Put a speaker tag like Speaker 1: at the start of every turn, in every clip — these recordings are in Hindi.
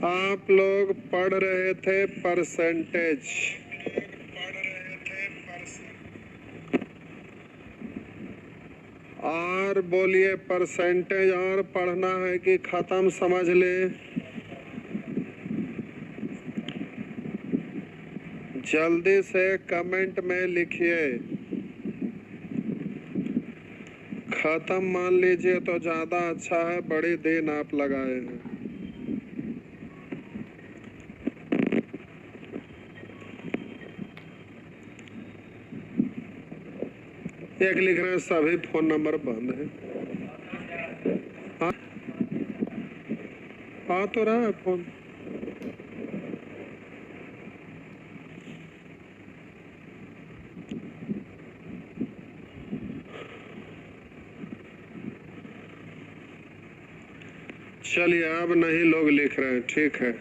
Speaker 1: आप लोग पढ़ रहे थे परसेंटेज। और बोलिए परसेंटेज और पढ़ना है कि खत्म समझ ले? जल्दी से कमेंट में लिखिए। खत्म मान लीजिए तो ज्यादा अच्छा है, बड़ी दिन आप लगाए हैं। एक लिख रहे हैं सभी फोन नंबर बंद है। आ तो रहा है फोन। चलिए अब नहीं लोग लिख रहे हैं, ठीक है।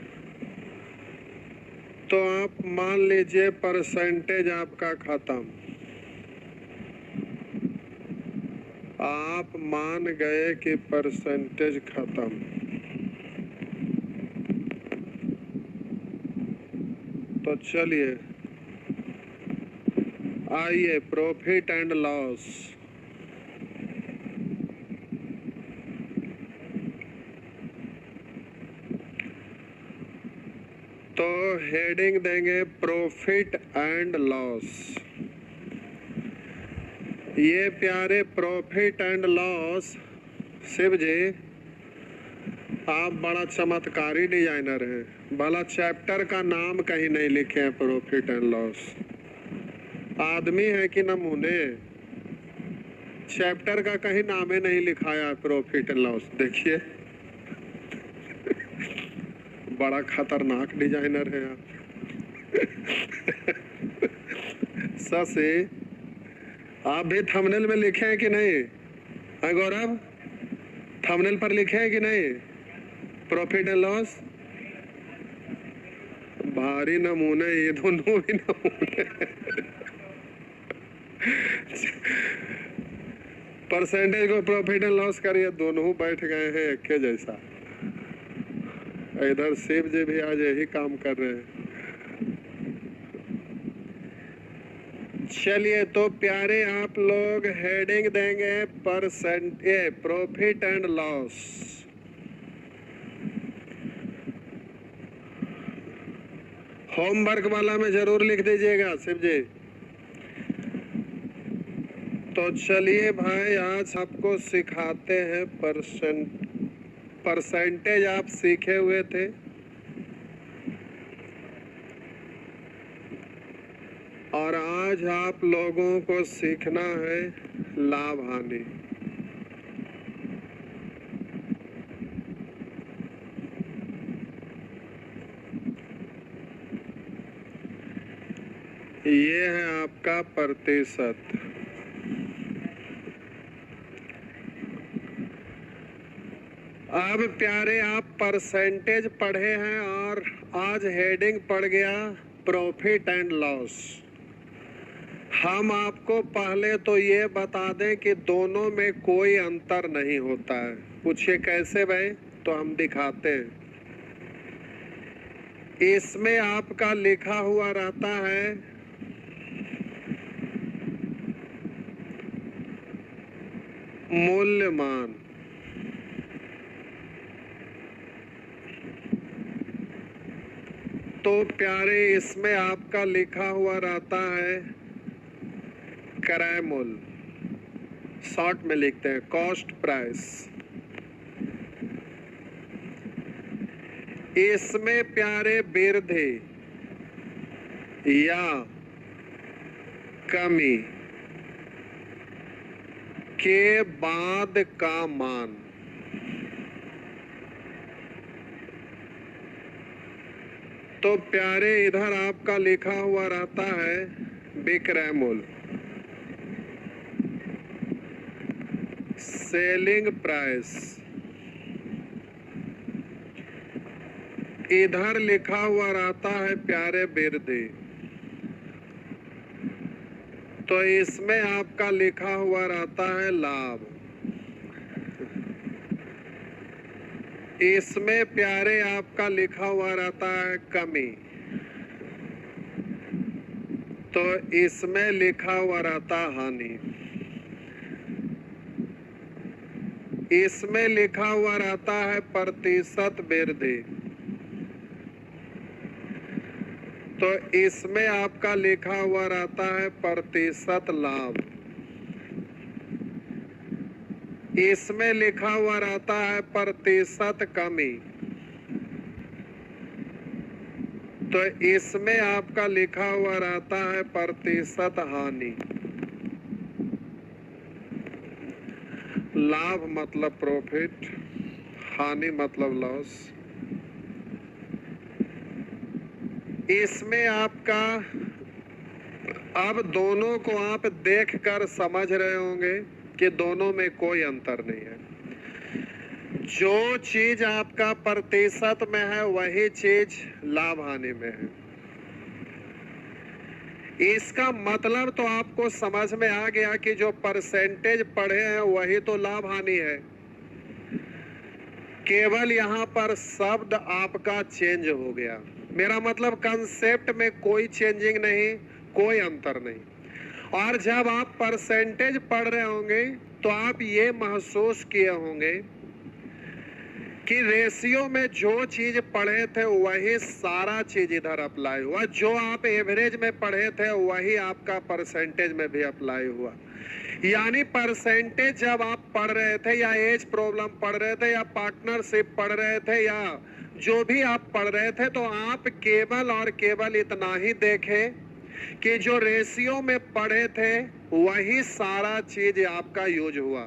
Speaker 1: तो आप मान लीजिए परसेंटेज आपका खत्म। आप मान गए कि परसेंटेज खत्म। तो चलिए आइए प्रॉफिट एंड लॉस। तो हेडिंग देंगे प्रॉफिट एंड लॉस। ये प्यारे प्रॉफिट एंड लॉस, शिव जी आप बड़ा चमत्कारी डिजाइनर हैं। भला चैप्टर का नाम कहीं नहीं लिखे हैं प्रॉफिट एंड लॉस। आदमी है कि नमूने? चैप्टर का कहीं नाम ही नहीं लिखाया प्रॉफिट एंड लॉस। देखिए बड़ा खतरनाक डिजाइनर है आप। ससे आप भी थंबनेल में लिखे हैं कि नहीं? हाँ गौरव, थंबनेल पर लिखे हैं कि नहीं प्रॉफिट एंड लॉस? भारी नमूने, ये दोनों भी नमूने। परसेंटेज को प्रॉफिट एंड लॉस करिए, दोनों बैठ गए हैं एक के जैसा। इधर शिव जी भी आज यही काम कर रहे हैं। चलिए तो प्यारे आप लोग हेडिंग देंगे प्रॉफिट एंड लॉस। होमवर्क वाला में जरूर लिख दीजिएगा शिव जी। तो चलिए भाई आज आपको सिखाते हैं परसेंटेज आप सीखे हुए थे। और आज आप लोगों को सीखना है लाभ हानि। ये है आपका प्रतिशत। अब प्यारे आप परसेंटेज पढ़े हैं और आज हेडिंग पड़ गया प्रॉफिट एंड लॉस। हम आपको पहले तो ये बता दें कि दोनों में कोई अंतर नहीं होता है। पूछिए कैसे भाई? तो हम दिखाते हैं। इसमें आपका लिखा हुआ रहता है मूल्यमान। तो प्यारे इसमें आपका लिखा हुआ रहता है क्रय मूल्य, शॉर्ट में लिखते हैं कॉस्ट प्राइस। इसमें प्यारे वृद्धि या कमी के बाद का मान। तो प्यारे इधर आपका लिखा हुआ रहता है विक्रय मूल्य, सेलिंग प्राइस। इधर लिखा हुआ रहता है प्यारे वृद्धि। तो इसमें आपका लिखा हुआ रहता है लाभ। इसमें प्यारे आपका लिखा हुआ रहता है कमी, तो इसमें लिखा हुआ रहता हानि, इसमें लिखा हुआ रहता है प्रतिशत वृद्धि, तो इसमें आपका लिखा हुआ रहता है प्रतिशत लाभ, इसमें लिखा हुआ रहता है प्रतिशत कमी, तो इसमें आपका लिखा हुआ रहता है प्रतिशत हानि। लाभ मतलब प्रॉफिट, हानि मतलब लॉस। इसमें आपका अब दोनों को आप देखकर समझ रहे होंगे कि दोनों में कोई अंतर नहीं है। जो चीज आपका प्रतिशत में है वही चीज लाभ हानि में है। इसका मतलब तो आपको समझ में आ गया कि जो परसेंटेज पढ़े हैं वही तो लाभ हानि है, केवल यहाँ पर शब्द आपका चेंज हो गया। मेरा मतलब कंसेप्ट में कोई चेंजिंग नहीं, कोई अंतर नहीं। और जब आप परसेंटेज पढ़ रहे होंगे तो आप ये महसूस किए होंगे कि रेशियो में जो चीज पढ़े थे वही सारा चीज इधर अप्लाई हुआ, जो आप एवरेज में पढ़े थे वही आपका परसेंटेज में भी अप्लाई हुआ। यानी परसेंटेज जब आप पढ़ रहे थे या एज प्रॉब्लम पढ़ रहे थे या पार्टनरशिप पढ़ रहे थे या जो भी आप पढ़ रहे थे, तो आप केवल और केवल इतना ही देखें कि जो रेशियो में पढ़े थे वही सारा चीज आपका यूज हुआ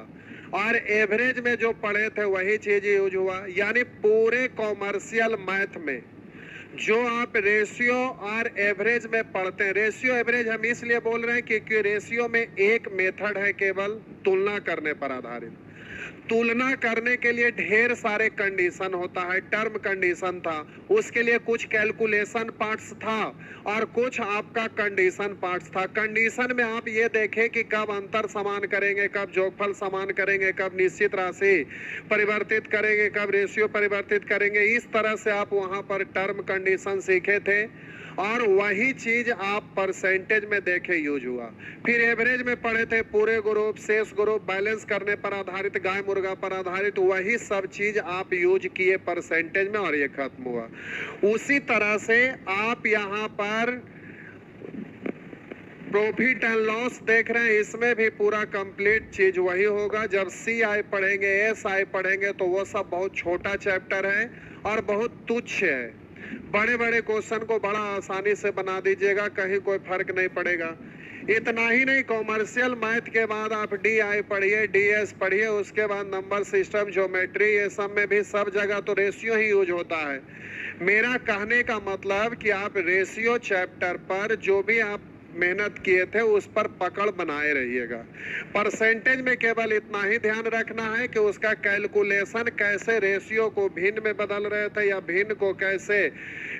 Speaker 1: और एवरेज में जो पढ़े थे वही चीज यूज हुआ। यानी पूरे कॉमर्शियल मैथ में जो आप रेशियो और एवरेज में पढ़ते हैं, रेशियो एवरेज हम इसलिए बोल रहे हैं क्योंकि रेशियो में एक मेथड है केवल तुलना करने पर आधारित। तुलना करने के लिए ढेर सारे कंडीशन होता है, टर्म कंडीशन था, उसके लिए कुछ कैलकुलेशन पार्ट्स था और कुछ आपका कंडीशन पार्ट्स था। कंडीशन में आप ये देखें कि कब अंतर समान करेंगे, कब जोगफल समान करेंगे, कब निश्चित राशि परिवर्तित करेंगे, कब रेशियो परिवर्तित करेंगे। इस तरह से आप वहां पर टर्म कंडीशन सीखे थे और वही चीज आप परसेंटेज में देखे यूज हुआ। फिर एवरेज में पढ़े थे पूरे ग्रुप, शेष ग्रुप, बैलेंस करने पर आधारित, गाय मुर्गा पर आधारित, वही सब चीज आप यूज किए परसेंटेज में और ये खत्म हुआ। उसी तरह से आप यहाँ पर प्रॉफिट एंड लॉस देख रहे हैं, इसमें भी पूरा कंप्लीट चीज वही होगा। जब CI पढ़ेंगे, SI पढ़ेंगे तो वो सब बहुत छोटा चैप्टर है और बहुत तुच्छ है। बड़े बड़े क्वेश्चन को बड़ा आसानी से बना दीजिएगा, कहीं कोई फर्क नहीं पड़ेगा। इतना ही नहीं, कॉमर्शियल मैथ के बाद आप DI पढ़िए, DS पढ़िए, उसके बाद नंबर सिस्टम, ज्योमेट्री, ये सब में भी सब जगह तो रेशियो ही यूज होता है। मेरा कहने का मतलब कि आप रेशियो चैप्टर पर जो भी आप मेहनत किए थे उस पर पकड़ बनाए रहिएगा। परसेंटेज में केवल इतना ही ध्यान रखना है कि उसका कैलकुलेशन कैसे रेशियो को भिन्न में बदल रहे थे या भिन्न को कैसे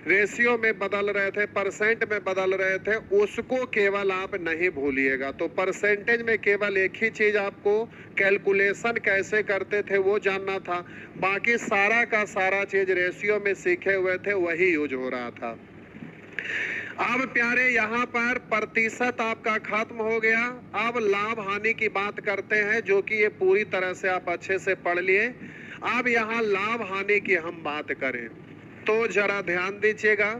Speaker 1: रेशियो में बदल रहे थे, परसेंट में बदल रहे थे, उसको केवल आप नहीं भूलिएगा। तो परसेंटेज में केवल एक ही चीज आपको कैलकुलेशन कैसे करते थे वो जानना था, बाकी सारा का सारा चीज रेशियो में सीखे हुए थे वही यूज हो रहा था। अब प्यारे यहाँ पर प्रतिशत आपका खत्म हो गया। अब लाभ हानि की बात करते हैं, जो कि ये पूरी तरह से आप अच्छे से पढ़ लिए। अब यहाँ लाभ हानि की हम बात करें तो जरा ध्यान दीजिएगा।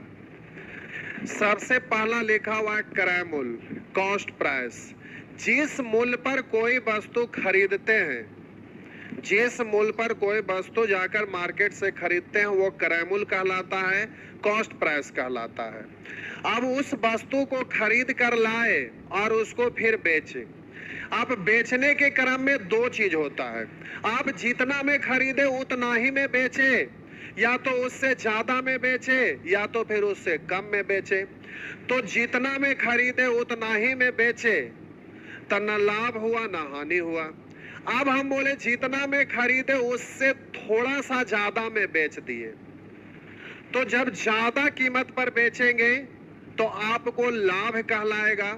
Speaker 1: सबसे पहला लिखा हुआ है क्रय मूल्य, कॉस्ट प्राइस। जिस मूल्य पर कोई वस्तु खरीदते हैं, जिस मूल्य पर कोई वस्तु जाकर मार्केट से खरीदते हैं वो क्रय मूल्य कहलाता है, कॉस्ट प्राइस कहलाता है। अब उस वस्तु को खरीद कर लाए और उसको फिर बेचे। अब बेचने के क्रम में दो चीज होता है, आप जितना में खरीदे उतना ही में बेचे, या तो उससे ज्यादा में बेचे या तो फिर उससे कम में बेचे। तो जितना में खरीदे उतना ही में बेचे तो न लाभ हुआ न हानि हुआ। अब हम बोले जितना में खरीदे उससे थोड़ा सा ज्यादा में बेच दिए, तो जब ज्यादा कीमत पर बेचेंगे तो आपको लाभ कहलाएगा।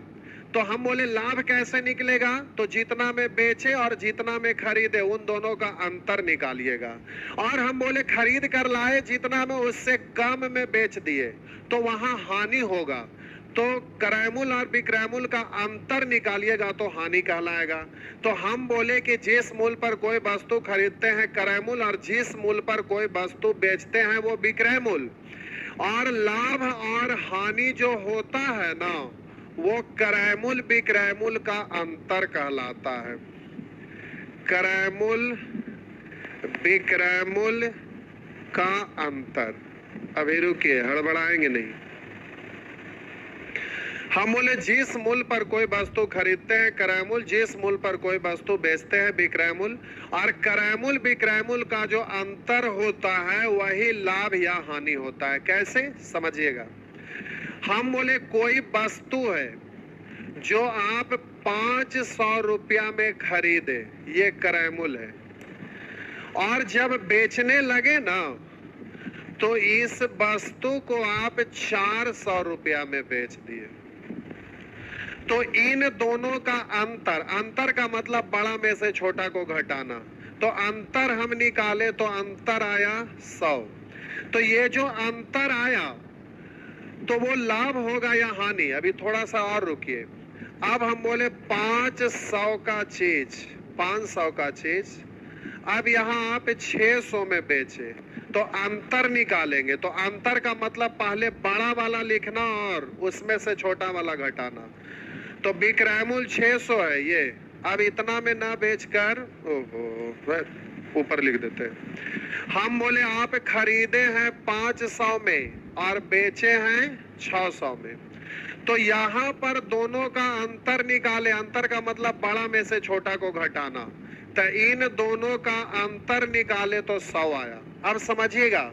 Speaker 1: तो हम बोले लाभ कैसे निकलेगा, तो जितना में बेचे और जितना में खरीदे उन दोनों का अंतर निकालिएगा। और हम बोले खरीद कर लाए, जितना में उससे कम में बेच दिए तो वहां हानि होगा, तो क्रयमूल और विक्रयमूल का अंतर निकालिएगा तो हानि कहलाएगा। तो हम बोले कि जिस मूल्य पर कोई वस्तु खरीदते हैं क्रयमूल और जिस मूल्य पर कोई वस्तु बेचते हैं वो विक्रयमूल, और लाभ और हानि जो होता है ना वो क्रयमूल विक्रयमूल का अंतर कहलाता है। क्रयमूल विक्रयमूल का अंतर। अभी रुकिए, हड़बड़ाएंगे नहीं। हम बोले जिस मूल्य पर कोई वस्तु खरीदते हैं क्रयमूल, जिस मूल्य पर कोई वस्तु बेचते हैं विक्रयमूल, और क्रयमूल विक्रयमूल का जो अंतर होता है वही लाभ या हानि होता है। कैसे, समझिएगा। हम बोले कोई वस्तु है जो आप 500 रुपया में खरीदे, ये क्रयमूल है, और जब बेचने लगे ना तो इस वस्तु को आप 400 रुपया में बेच दिए। तो इन दोनों का अंतर, अंतर का मतलब बड़ा में से छोटा को घटाना, तो अंतर हम निकाले तो अंतर आया 100। तो ये जो अंतर आया तो वो लाभ होगा या हानि। अभी थोड़ा सा और रुकिए। अब हम बोले 500 का चीज, 500 का चीज अब यहाँ आप 600 में बेचे तो अंतर निकालेंगे। तो अंतर का मतलब पहले बड़ा वाला लिखना और उसमें से छोटा वाला घटाना। तो विक्रयमूल 600 है ये, अब इतना में ना बेचकर, ओहो ऊपर लिख देते हैं। हम बोले आप खरीदे हैं 500 में और बेचे हैं 600 में, तो यहाँ पर दोनों का अंतर निकाले। अंतर का मतलब बड़ा में से छोटा को घटाना, तो इन दोनों का अंतर निकाले तो 100 आया। अब समझिएगा,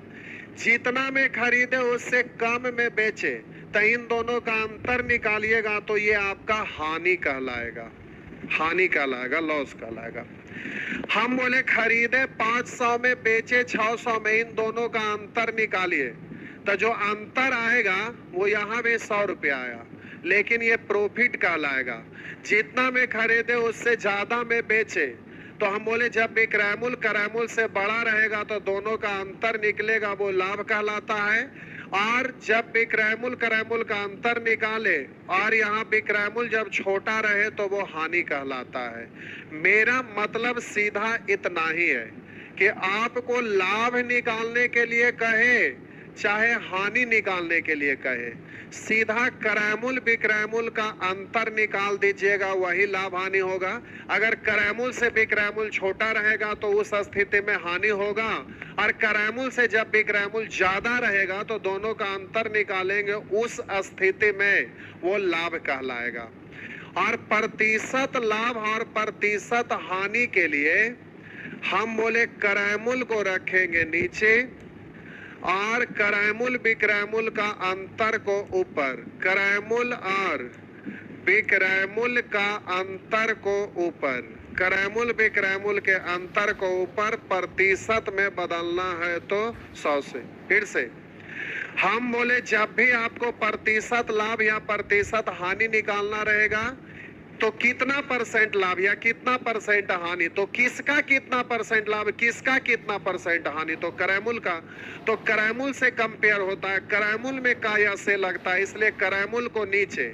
Speaker 1: जितना में खरीदे उससे कम में बेचे, तो इन दोनों का अंतर निकालिएगा तो ये आपका हानि कहलाएगा, हानि कहलाएगा, लॉस कहलाएगा। हम बोले खरीदे 500 में बेचे 600 में, इन दोनों का अंतर निकालिए, तो जो अंतर आएगा वो यहाँ में 100 रुपया आया, लेकिन ये प्रॉफिट कहलाएगा। जितना में खरीदे उससे ज्यादा में बेचे, तो हम बोले जब भी क्रयमूल क्रयमूल से बड़ा रहेगा तो दोनों का अंतर निकलेगा, वो लाभ कहलाता है। और जब भी क्रयमूल क्रयमूल का अंतर निकाले और यहाँ विक्रयमूल जब छोटा रहे तो वो हानि कहलाता है। मेरा मतलब सीधा इतना ही है कि आपको लाभ निकालने के लिए कहे चाहे हानि निकालने के लिए कहे, सीधा क्रयमूल विक्रयमूल का अंतर निकाल दीजिएगा, वही लाभ हानि होगा। अगर क्रयमूल से विक्रयमूल छोटा रहेगा तो उस स्थिति में हानि होगा, और क्रयमूल से जब विक्रयमूल ज्यादा रहेगा तो दोनों का अंतर निकालेंगे, उस स्थिति में वो लाभ कहलाएगा। और प्रतिशत लाभ और प्रतिशत हानि के लिए हम बोले क्रयमूल को रखेंगे नीचे और क्रयमूल विक्रयमूल का अंतर को ऊपर, क्रयमूल और विक्रयमूल का अंतर को ऊपर, क्रयमूल विक्रयमूल के अंतर को ऊपर प्रतिशत में बदलना है तो 100 से। फिर से हम बोले जब भी आपको प्रतिशत लाभ या प्रतिशत हानि निकालना रहेगा तो कितना परसेंट लाभ या कितना परसेंट हानि, तो किसका कितना परसेंट लाभ, किसका कितना परसेंट हानि, तो क्रयमूल का। तो क्रयमूल से कंपेयर होता है, क्रयमूल में का या से लगता है, इसलिए क्रयमूल को नीचे।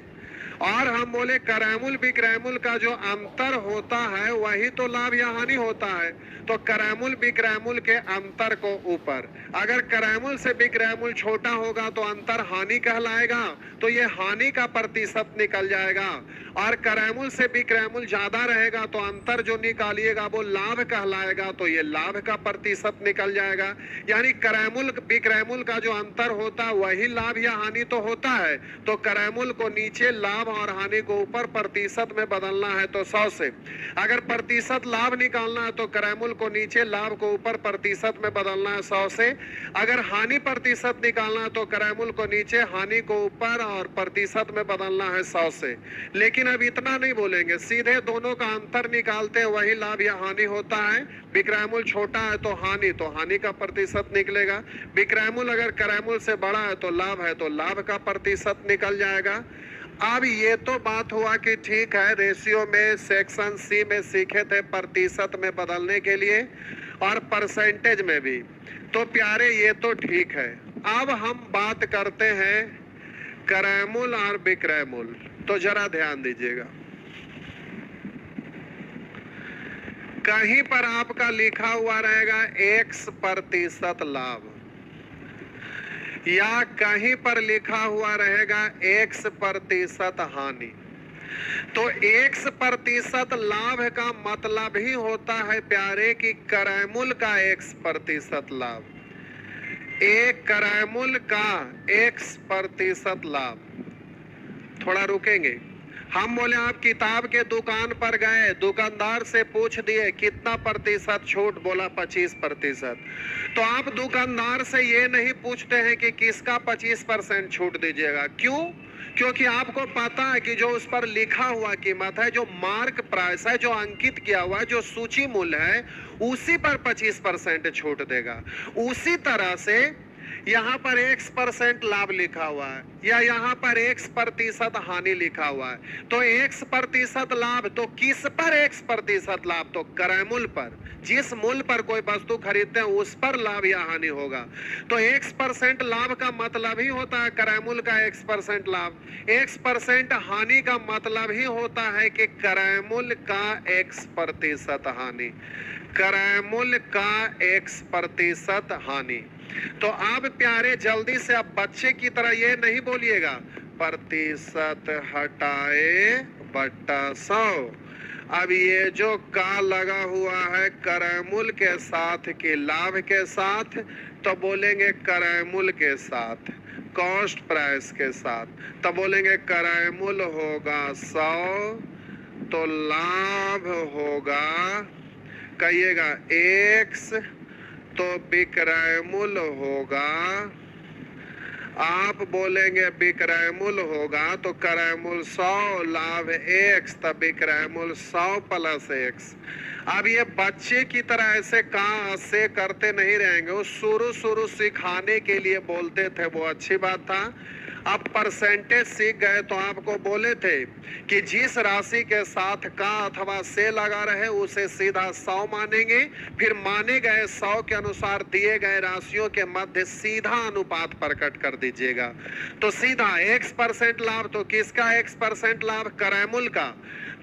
Speaker 1: और हम बोले क्रयमूल विक्रयमूल का जो अंतर होता है वही तो लाभ या हानि होता है, तो क्रयमूल विक्रयमूल के अंतर को ऊपर। अगर क्रयमूल से विक्रयमूल छोटा होगा तो अंतर हानि कहलाएगा, तो ये हानि का प्रतिशत निकल जाएगा। और क्रयमूल से विक्रयमूल ज्यादा रहेगा तो अंतर जो निकालिएगा वो लाभ कहलाएगा, तो ये लाभ का प्रतिशत निकल जाएगा। यानी क्रयमूल विक्रयमूल का जो अंतर होता है वही लाभ या हानि तो होता है, तो क्रयमूल को नीचे लाभ और हानि को ऊपर प्रतिशत में बदलना है तो 100 से। अगर प्रतिशत लाभ निकालना है तो क्रयमूल को नीचे लाभ को ऊपर प्रतिशत में बदलना है 100 से। अगर हानि प्रतिशत निकालना है तो क्रयमूल को नीचे हानि को ऊपर और प्रतिशत में बदलना है 100 से। लेकिन अब इतना नहीं बोलेंगे, सीधे दोनों का अंतर निकालते हैं वही लाभ या हानि होता है। विक्रयमूल छोटा है तो हानि का प्रतिशत निकलेगा। विक्रयमूल अगर क्रयमूल से बड़ा है तो लाभ का प्रतिशत निकल जाएगा। अब ये तो बात हुआ कि ठीक है, रेशियो में सेक्शन सी में सीखे थे प्रतिशत में बदलने के लिए और परसेंटेज में भी, तो प्यारे ये तो ठीक है। अब हम बात करते हैं क्रय मूल्य और विक्रय मूल्य। तो जरा ध्यान दीजिएगा, कहीं पर आपका लिखा हुआ रहेगा x% लाभ, या कहीं पर लिखा हुआ रहेगा x% हानि। तो x% लाभ का मतलब ही होता है प्यारे कि क्रय मूल्य का x% लाभ, एक क्रय मूल्य का x% लाभ। थोड़ा रुकेंगे, हम बोले आप किताब के दुकान पर गए, दुकानदार से पूछ दिए कितना प्रतिशत छूट, बोला 25%। तो आप दुकानदार से ये नहीं पूछते हैं कि किसका 25% छूट दीजिएगा। क्यों? क्योंकि आपको पता है कि जो उस पर लिखा हुआ कीमत है, जो मार्क प्राइस है, जो अंकित किया हुआ है, जो सूची मूल्य है, उसी पर 25% छूट देगा। उसी तरह से यहाँ पर x% लाभ लिखा हुआ है या यहाँ पर x% हानि लिखा हुआ है, तो x% लाभ, तो किस पर x% लाभ? तो क्रय मूल्य पर, जिस मूल्य पर कोई वस्तु खरीदते हैं उस पर लाभ या हानि होगा। तो x% लाभ का मतलब ही होता है क्रय मूल्य का x% लाभ, x% हानि का मतलब ही होता है कि क्रय मूल्य का x% हानि, क्रय मूल्य का x% हानि। तो आप प्यारे जल्दी से अब बच्चे की तरह ये नहीं बोलिएगा प्रतिशत हटाए बट्टा 100। अब ये जो का लगा हुआ है क्रय मूल्य के साथ कि लाभ के साथ, तो बोलेंगे क्रय मूल्य के साथ, कॉस्ट प्राइस के साथ। तो बोलेंगे क्रय मूल्य होगा 100, तो लाभ होगा, कहिएगा x, तो विक्रय मूल्य होगा, आप बोलेंगे विक्रय मूल्य होगा, तो क्रय मूल्य 100, लाभ x, तब विक्रय मूल्य 100 प्लस x। अब ये बच्चे की तरह ऐसे कहाँ से करते नहीं रहेंगे, वो शुरू सिखाने के लिए बोलते थे, वो अच्छी बात था। अब परसेंटेज सीख गए तो आपको बोले थे कि जिस राशि के साथ का अथवा से लगा रहे उसे सीधा 100 मानेंगे, फिर माने गए 100 के अनुसार दिए गए राशियों के मध्य सीधा अनुपात प्रकट कर दीजिएगा। तो सीधा x% लाभ, तो किसका x% लाभ? क्रय मूल्य का।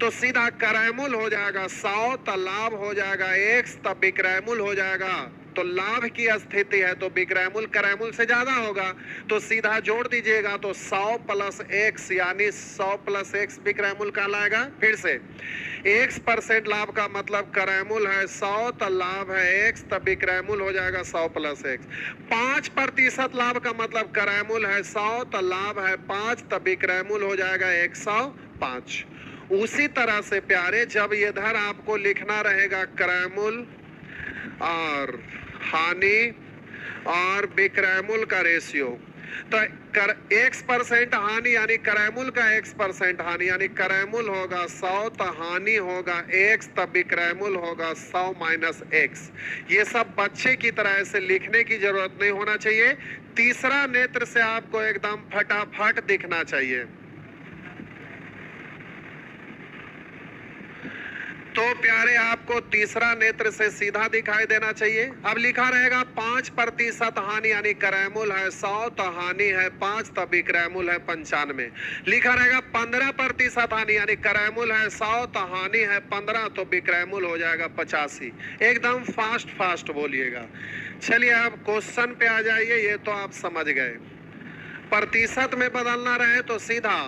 Speaker 1: तो सीधा क्रय मूल्य हो जाएगा 100, तो लाभ हो जाएगा x, तब विक्रय मूल्य हो जाएगा। तो लाभ की स्थिति है तो विक्रय मूल्य क्रय मूल्य से ज्यादा होगा, तो सीधा जोड़ दीजिएगा, तो 100 प्लस x, यानी 100 प्लस x विक्रय मूल्य कहलाएगा। फिर से x% लाभ का मतलब क्रय मूल्य है 100, तो लाभ है x, तब विक्रय मूल्य हो जाएगा 100 प्लस x। 5% लाभ का मतलब क्रय मूल्य है 100, तो लाभ है 5, तब विक्रय मूल्य हो जाएगा 105। उसी तरह से प्यारे जब इधर आपको लिखना रहेगा क्रय मूल्य और हानि और विक्रय मूल्य का रेशियो, तो x% हानि यानी क्रय मूल्य का x% हानि, यानी क्रय मूल्य होगा 100, तो हानि होगा x, तब विक्रय मूल्य होगा 100 माइनस x। ये सब बच्चे की तरह ऐसे लिखने की जरूरत नहीं होना चाहिए, तीसरा नेत्र से आपको एकदम फटाफट दिखना चाहिए। तो प्यारे आपको तीसरा नेत्र से सीधा दिखाई देना चाहिए। अब लिखा रहेगा 5% हानि, यानी क्रय मूल्य है 100, तो हानि है 5, तब विक्रय मूल्य है 95। लिखा रहेगा 15% हानि, यानी क्रय मूल्य है 100, तो हानि है 15, तो विक्रय मूल्य हो जाएगा 85। एकदम फास्ट बोलिएगा। चलिए अब क्वेश्चन पे आ जाइए, ये तो आप समझ गए। प्रतिशत में बदलना रहे तो सीधा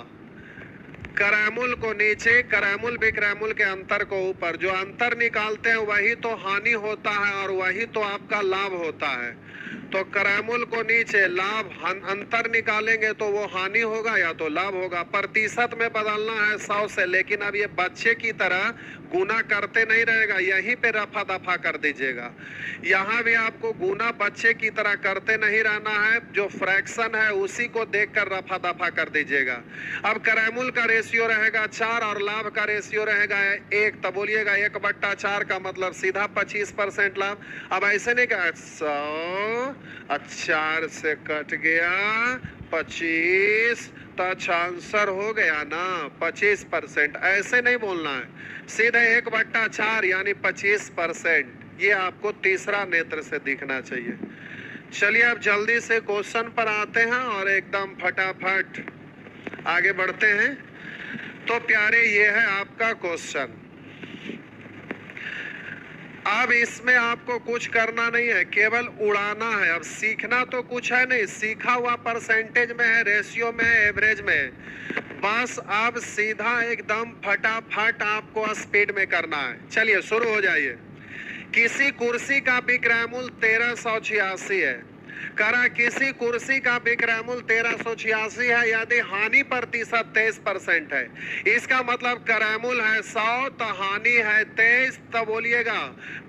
Speaker 1: क्रय मूल्य को नीचे, क्रय मूल्य विक्रय मूल्य के अंतर को ऊपर, जो अंतर निकालते हैं वही तो हानि होता है और वही तो आपका लाभ होता है। तो क्रय मूल्य को नीचे, लाभ अंतर निकालेंगे तो वो हानि होगा या तो लाभ होगा। प्रतिशत में बदलना है 100 से, लेकिन अब ये बच्चे की तरह गुना करते नहीं रहेगा, यहीं पे रफा दफा कर दीजिएगा। यहाँ भी आपको गुना बच्चे की तरह करते नहीं रहना है, जो फ्रैक्शन है उसी को देखकर रफा दफा कर दीजिएगा। अब क्रय मूल्य का रेशियो रहेगा 4 और लाभ का रेशियो रहेगा 1, तब बोलिएगा 1/4 का मतलब सीधा 25% लाभ। अब ऐसे नहीं कहा 100 4 से कट गया 25, तो अच्छा आंसर हो गया ना 25%। ऐसे नहीं बोलना है, सीधे 1/4 यानी 25%। ये आपको तीसरा नेत्र से दिखना चाहिए। चलिए अब जल्दी से क्वेश्चन पर आते हैं और एकदम फटाफट आगे बढ़ते हैं। तो प्यारे ये है आपका क्वेश्चन। अब इसमें आपको कुछ करना नहीं है, केवल उड़ाना है। अब सीखना तो कुछ है नहीं, सीखा हुआ परसेंटेज में है, रेशियो में है, एवरेज में है। बस अब सीधा एकदम फटाफट आपको स्पीड में करना है। चलिए शुरू हो जाइए। किसी कुर्सी का विक्रय मूल्य 1386 है। करा किसी कुर्सी का विक्रय मूल्य 1386 है, यदि हानि प्रतिशत 23% है। इसका मतलब क्रय मूल्य है 100 तो हानि है 23, तो बोलिएगा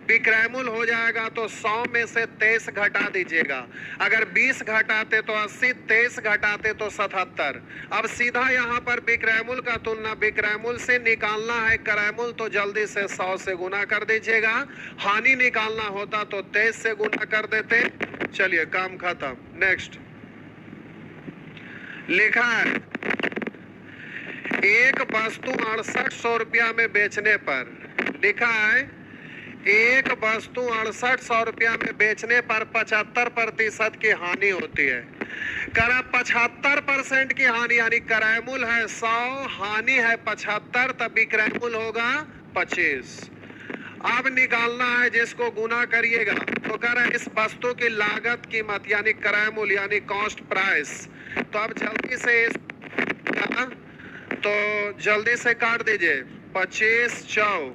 Speaker 1: विक्रय मूल्य हो जाएगा तो 100 में से 23 घटा दीजिएगा। अगर 20 घटाते तो 80, 23 घटाते तो 77। अब सीधा यहाँ पर विक्रय मूल्य का तुलना विक्रय मूल्य से निकालना है, क्रय मूल्य तो जल्दी से 100 से गुना कर दीजिएगा। हानि निकालना होता तो 23 से गुना कर देते। चलिए काम खत्म। नेक्स्ट लिखा है एक वस्तु 6800 रुपया में बेचने पर, लिखा है एक वस्तु 6800 रुपया में बेचने पर 75% की हानि होती है। करा 75% की हानि यानी क्रय मूल्य है 100, हानि है 75, तब विक्रय मूल्य होगा 25। अब निकालना है, जिसको गुना करिएगा तो कह रहा है इस वस्तु की लागत कीमत यानी क्रय मूल्य यानी कॉस्ट प्राइस। तो अब जल्दी से जल्दी से काट दीजिए। 25 4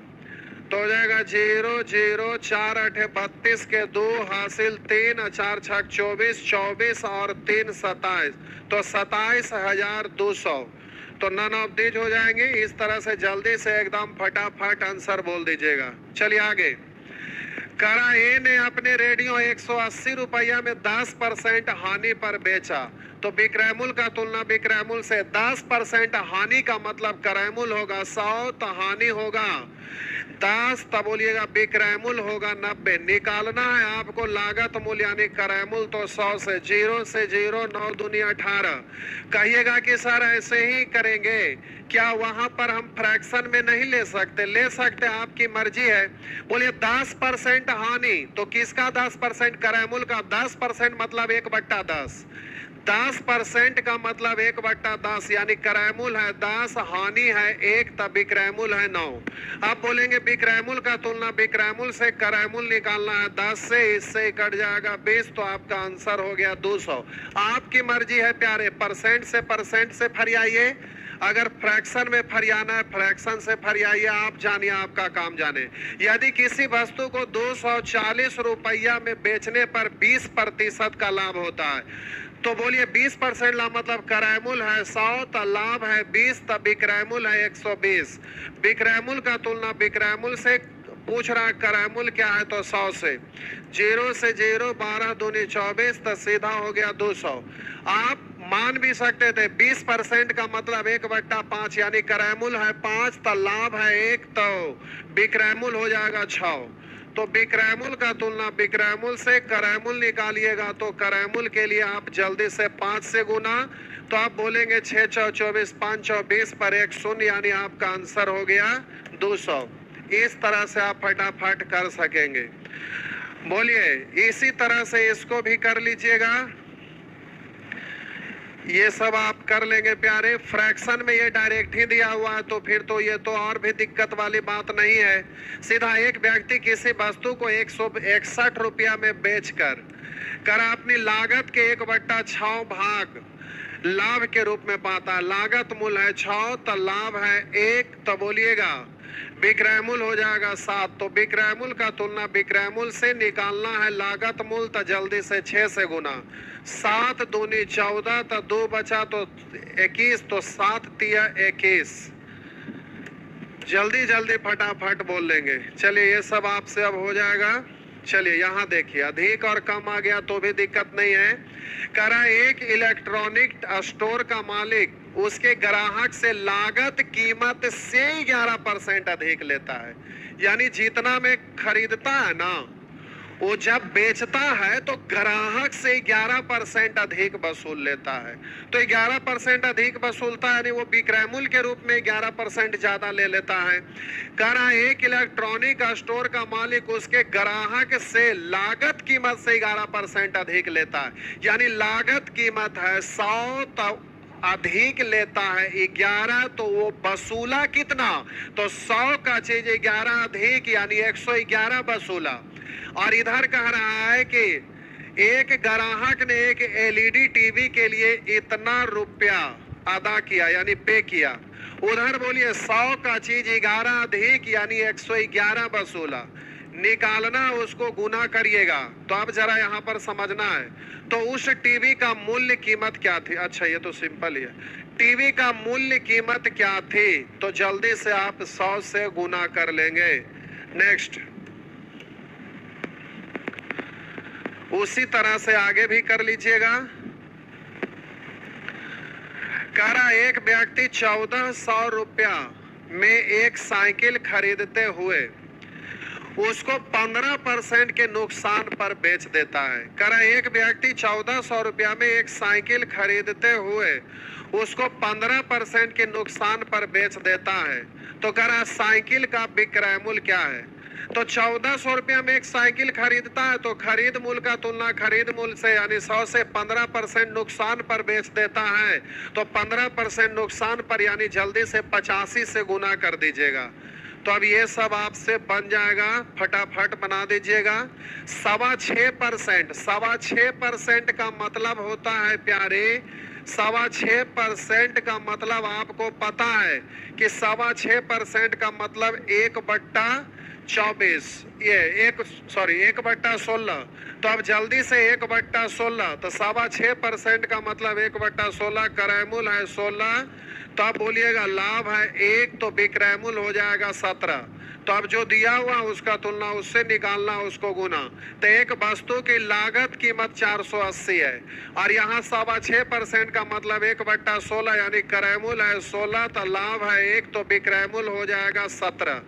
Speaker 1: तो हो जाएगा 0 0 4 8 32 के 2 हासिल 3 4 6 24 24 और 3 27, तो 27,200। तो नन ऑफ दीज हो जाएंगे। इस तरह से जल्दी से एकदम फटाफट आंसर बोल दीजिएगा। चलिए आगे। करा ए ने अपने रेडियो 180 रुपया में 10% हानि पर बेचा, तो विक्रय मूल्य का तुलना विक्रय मूल्य से 10% हानि का मतलब क्रय मूल्य होगा 100 तो हानि होगा 10, तब बोलिएगा विक्रय मूल्य होगा 90। निकालना है आपको लागत मूल्य यानी क्रय मूल्य, तो 100 से 0 से 0 9 दूनी 18। कहिएगा कि सर ऐसे ही करेंगे, क्या वहां पर हम फ्रैक्शन में नहीं ले सकते? ले सकते, आपकी मर्जी है। बोलिए 10% हानि, तो किसका 10%? क्रय मूल्य का 10% मतलब 1/10। 10% का मतलब 1/10 यानी क्रय मूल्य है 10, हानि है 1, तब विक्रय मूल्य है 9। अब बोलेंगे विक्रय मूल्य का तुलना विक्रय मूल्य से क्रय मूल्य निकालना है 10 से, इससे कट जाएगा 20, तो आपका आंसर हो गया 200। आपकी मर्जी है प्यारे, परसेंट से फरियाइए, अगर फ्रैक्शन में फरियाना है फ्रैक्शन से फरियाइए, आप जानिए, आपका काम जाने। यदि किसी वस्तु को 240 रुपया में बेचने पर 20% का लाभ होता है, तो बोलिए 20% लाभ मतलब क्रय मूल्य है 100 तो लाभ है 20, तब विक्रय मूल्य है 120। विक्रय मूल्य का तुलना विक्रय मूल्य से पूछ रहा है, क्रय मूल्य क्या है? तो 100 से 0 से 0 12 दूनी 24, तो सीधा हो गया 200। आप मान भी सकते थे 20% का मतलब 1/5 यानी क्रय मूल्य है 5 तो लाभ है 1, तो विक्रय मूल्य हो जाएगा 6। तो विक्रय मूल्य का तुलना विक्रय मूल्य से क्रय मूल्य निकालिएगा, तो क्रय मूल्य के लिए आप जल्दी से 5 से गुना, तो आप बोलेंगे 6 4 24 5 4 20 पर 1 शून्य यानी आपका आंसर हो गया 200। इस तरह से आप फटाफट कर सकेंगे। बोलिए इसी तरह से इसको भी कर लीजिएगा। ये सब आप कर लेंगे प्यारे। फ्रैक्शन में ये डायरेक्ट ही दिया हुआ है, तो फिर तो ये तो और भी दिक्कत वाली बात नहीं है। सीधा एक व्यक्ति किसी वस्तु को 161 रुपया में बेचकर अपनी लागत के 1/6 भाग लाभ के रूप में पाता है। लागत मूल्य है 6 तो लाभ है 1, तो बोलिएगा विक्रय मूल्य हो जाएगा 7। तो विक्रय मूल्य का तुलना विक्रय मूल्य से निकालना है लागत मूल्य, तो जल्दी से 6 से गुना। 7 दूनी 14, तो 2 बचा तो 21, तो 7 तिया 21। जल्दी जल्दी फटाफट बोल लेंगे। चलिए ये सब आपसे अब हो जाएगा। चलिए यहाँ देखिए, अधिक और कम आ गया तो भी दिक्कत नहीं है। करा एक इलेक्ट्रॉनिक स्टोर का मालिक उसके ग्राहक से लागत कीमत से 11% अधिक लेता है, यानी जितना में खरीदता है ना वो जब बेचता है तो ग्राहक से 11% अधिक वसूल लेता है। तो 11% अधिक वसूलता है, यानी वो विक्रय मूल्य के रूप में 11% ज्यादा ले लेता है। कह रहा है एक इलेक्ट्रॉनिक स्टोर का मालिक उसके ग्राहक से लागत कीमत से 11% अधिक लेता है, यानी लागत कीमत है 100 तो अधिक लेता है 11, तो वो वसूला कितना? तो 100 का चीज 11 अधिक यानी 111 वसूला। और इधर कह रहा है कि एक ग्राहक ने एक एलईडी टीवी के लिए इतना रुपया अदा किया यानी पे किया। उधर बोलिए 100 का चीज 11 अधिक यानी 111 वसूला। निकालना उसको गुना करिएगा। तो अब जरा यहाँ पर समझना है, तो उस टीवी का मूल्य कीमत क्या थी? अच्छा ये तो सिंपल ही है, टीवी का मूल्य कीमत क्या थी? तो जल्दी से आप 100 से गुना कर लेंगे। नेक्स्ट, उसी तरह से आगे भी कर लीजिएगा। कह रहा एक व्यक्ति 1400 रुपया में एक साइकिल खरीदते हुए उसको 15% के नुकसान पर बेच देता है। कह रहा एक व्यक्ति 1400 रुपया में एक साइकिल खरीदते हुए उसको 15% के नुकसान पर बेच देता है। तो कह रहा साइकिल का विक्रय मूल्य क्या है? तो 1400 रुपया में एक साइकिल खरीदता है, तो खरीद मूल्य का तुलना खरीद मूल्य से यानी 100 से 15% नुकसान पर बेच देता है। तो 15% नुकसान पर यानी जल्दी से 85 से गुना कर दीजिएगा। तो अब ये सब आपसे बन जाएगा, फटाफट बना दीजिएगा। 6.25%, 6.25% का मतलब होता है प्यारे, 6.25% का मतलब आपको पता है कि 6.25% का मतलब 1/24, ये 1/16। तो अब जल्दी से 1/16, तो 6.25% का मतलब 1/16, क्रय मूल्य है 16। तो अब बोलिएगा लाभ है 1, तो विक्रय मूल्य हो जाएगा 17। तो अब जो दिया हुआ उसका तुलना उससे निकालना, उसको गुना। तो एक वस्तु की लागत कीमत 480 है और यहाँ 6.25% का मतलब 1/16 यानी क्रय मूल्य है 16, तो लाभ है 1, तो विक्रय मूल्य हो जाएगा 17।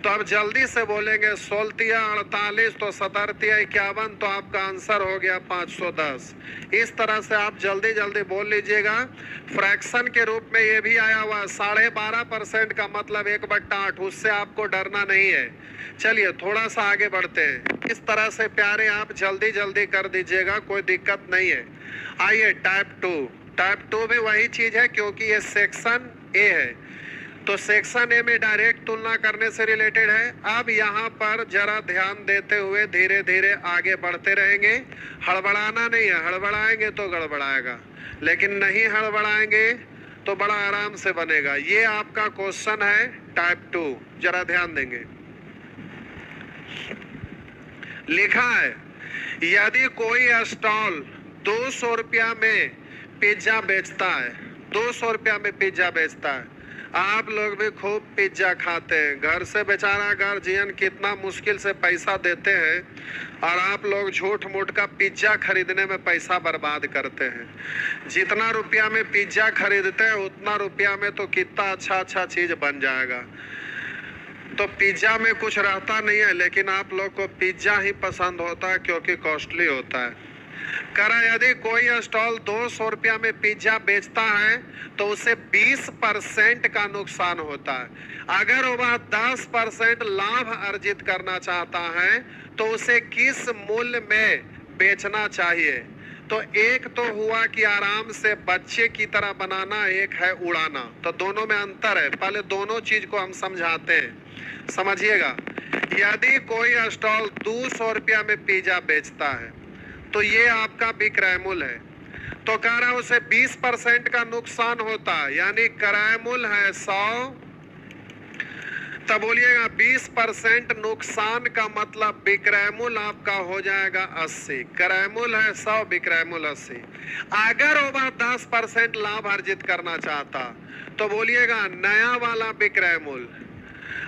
Speaker 1: तो अब जल्दी से बोलेंगे 16 48, तो 17 51, तो आपका आंसर हो गया 510। इस तरह से आप जल्दी जल्दी बोल लीजिएगा। फ्रैक्शन के रूप में ये भी आया हुआ 12.5% का मतलब 1/8, उससे आपको डरना नहीं है। चलिए थोड़ा सा आगे बढ़ते हैं। इस तरह से प्यारे आप जल्दी जल्दी कर दीजिएगा, कोई दिक्कत नहीं है। आइए टाइप 2। टाइप 2 में वही चीज है क्योंकि ये सेक्शन ए है, तो सेक्शन ए में डायरेक्ट तुलना करने से रिलेटेड है। अब यहाँ पर जरा ध्यान देते हुए धीरे धीरे आगे बढ़ते रहेंगे। हड़बड़ाना नहीं है, हड़बड़ाएंगे तो गड़बड़ाएगा, लेकिन नहीं हड़बड़ाएंगे तो बड़ा आराम से बनेगा। ये आपका क्वेश्चन है टाइप 2, जरा ध्यान देंगे। लिखा है यदि कोई स्टॉल 200 रुपया में पिज्जा बेचता है, 200 रुपया में पिज्जा बेचता है। आप लोग भी खूब पिज्जा खाते हैं, घर से बेचारा गार्जियन कितना मुश्किल से पैसा देते हैं और आप लोग झूठ मूठ का पिज्जा खरीदने में पैसा बर्बाद करते हैं। जितना रुपया में पिज्जा खरीदते हैं उतना रुपया में तो कितना अच्छा अच्छा चीज बन जाएगा। तो पिज्जा में कुछ रहता नहीं है, लेकिन आप लोग को पिज्जा ही पसंद होता है क्योंकि कॉस्टली होता है। करा यदि कोई स्टॉल 200 रुपया में पिज्जा बेचता है तो उसे 20% का नुकसान होता है। अगर वह 10% लाभ अर्जित करना चाहता है तो उसे किस मूल्य में बेचना चाहिए? तो एक तो हुआ कि आराम से बच्चे की तरह बनाना, एक है उड़ाना। तो दोनों में अंतर है, पहले दोनों चीज को हम समझाते हैं, समझिएगा। यदि कोई स्टॉल 200 रुपया में पिज्जा बेचता है तो ये आपका विक्रय मूल्य है। तो कह रहा है उसे 20% का नुकसान होता है, यानी क्रय मूल्य है 100। तब बोलिएगा 20% नुकसान का मतलब विक्रय मूल्य आपका हो जाएगा 80। क्रय मूल्य है 100, विक्रय मूल्य 80। अगर वो 10% लाभ अर्जित करना चाहता तो बोलिएगा नया वाला विक्रय मूल्य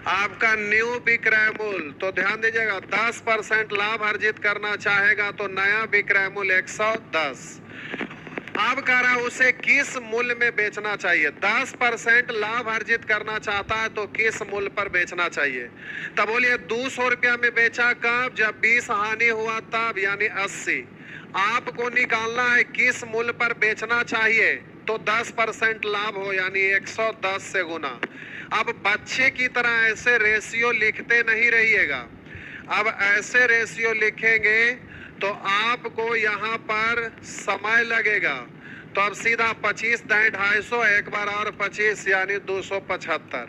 Speaker 1: आपका न्यू विक्रय मूल्य। तो ध्यान दीजिएगा 10% लाभ अर्जित करना चाहेगा तो नया विक्रय मूल्य 110। अब कह रहा उसे किस मूल्य में बेचना चाहिए। 10% लाभ अर्जित करना चाहता है तो किस मूल्य पर बेचना चाहिए। तब बोलिए 200 रुपया में बेचा कब, जब 20 हानि हुआ तब, यानी 80। आपको निकालना है किस मूल्य पर बेचना चाहिए तो 10% लाभ हो, यानी 110 से गुना। अब बच्चे की तरह ऐसे रेशियो लिखते नहीं रहिएगा। अब ऐसे रेशियो लिखेंगे तो आपको यहाँ पर समय लगेगा। तो अब सीधा 25 दाएं 250, एक बार और 25 यानी 275।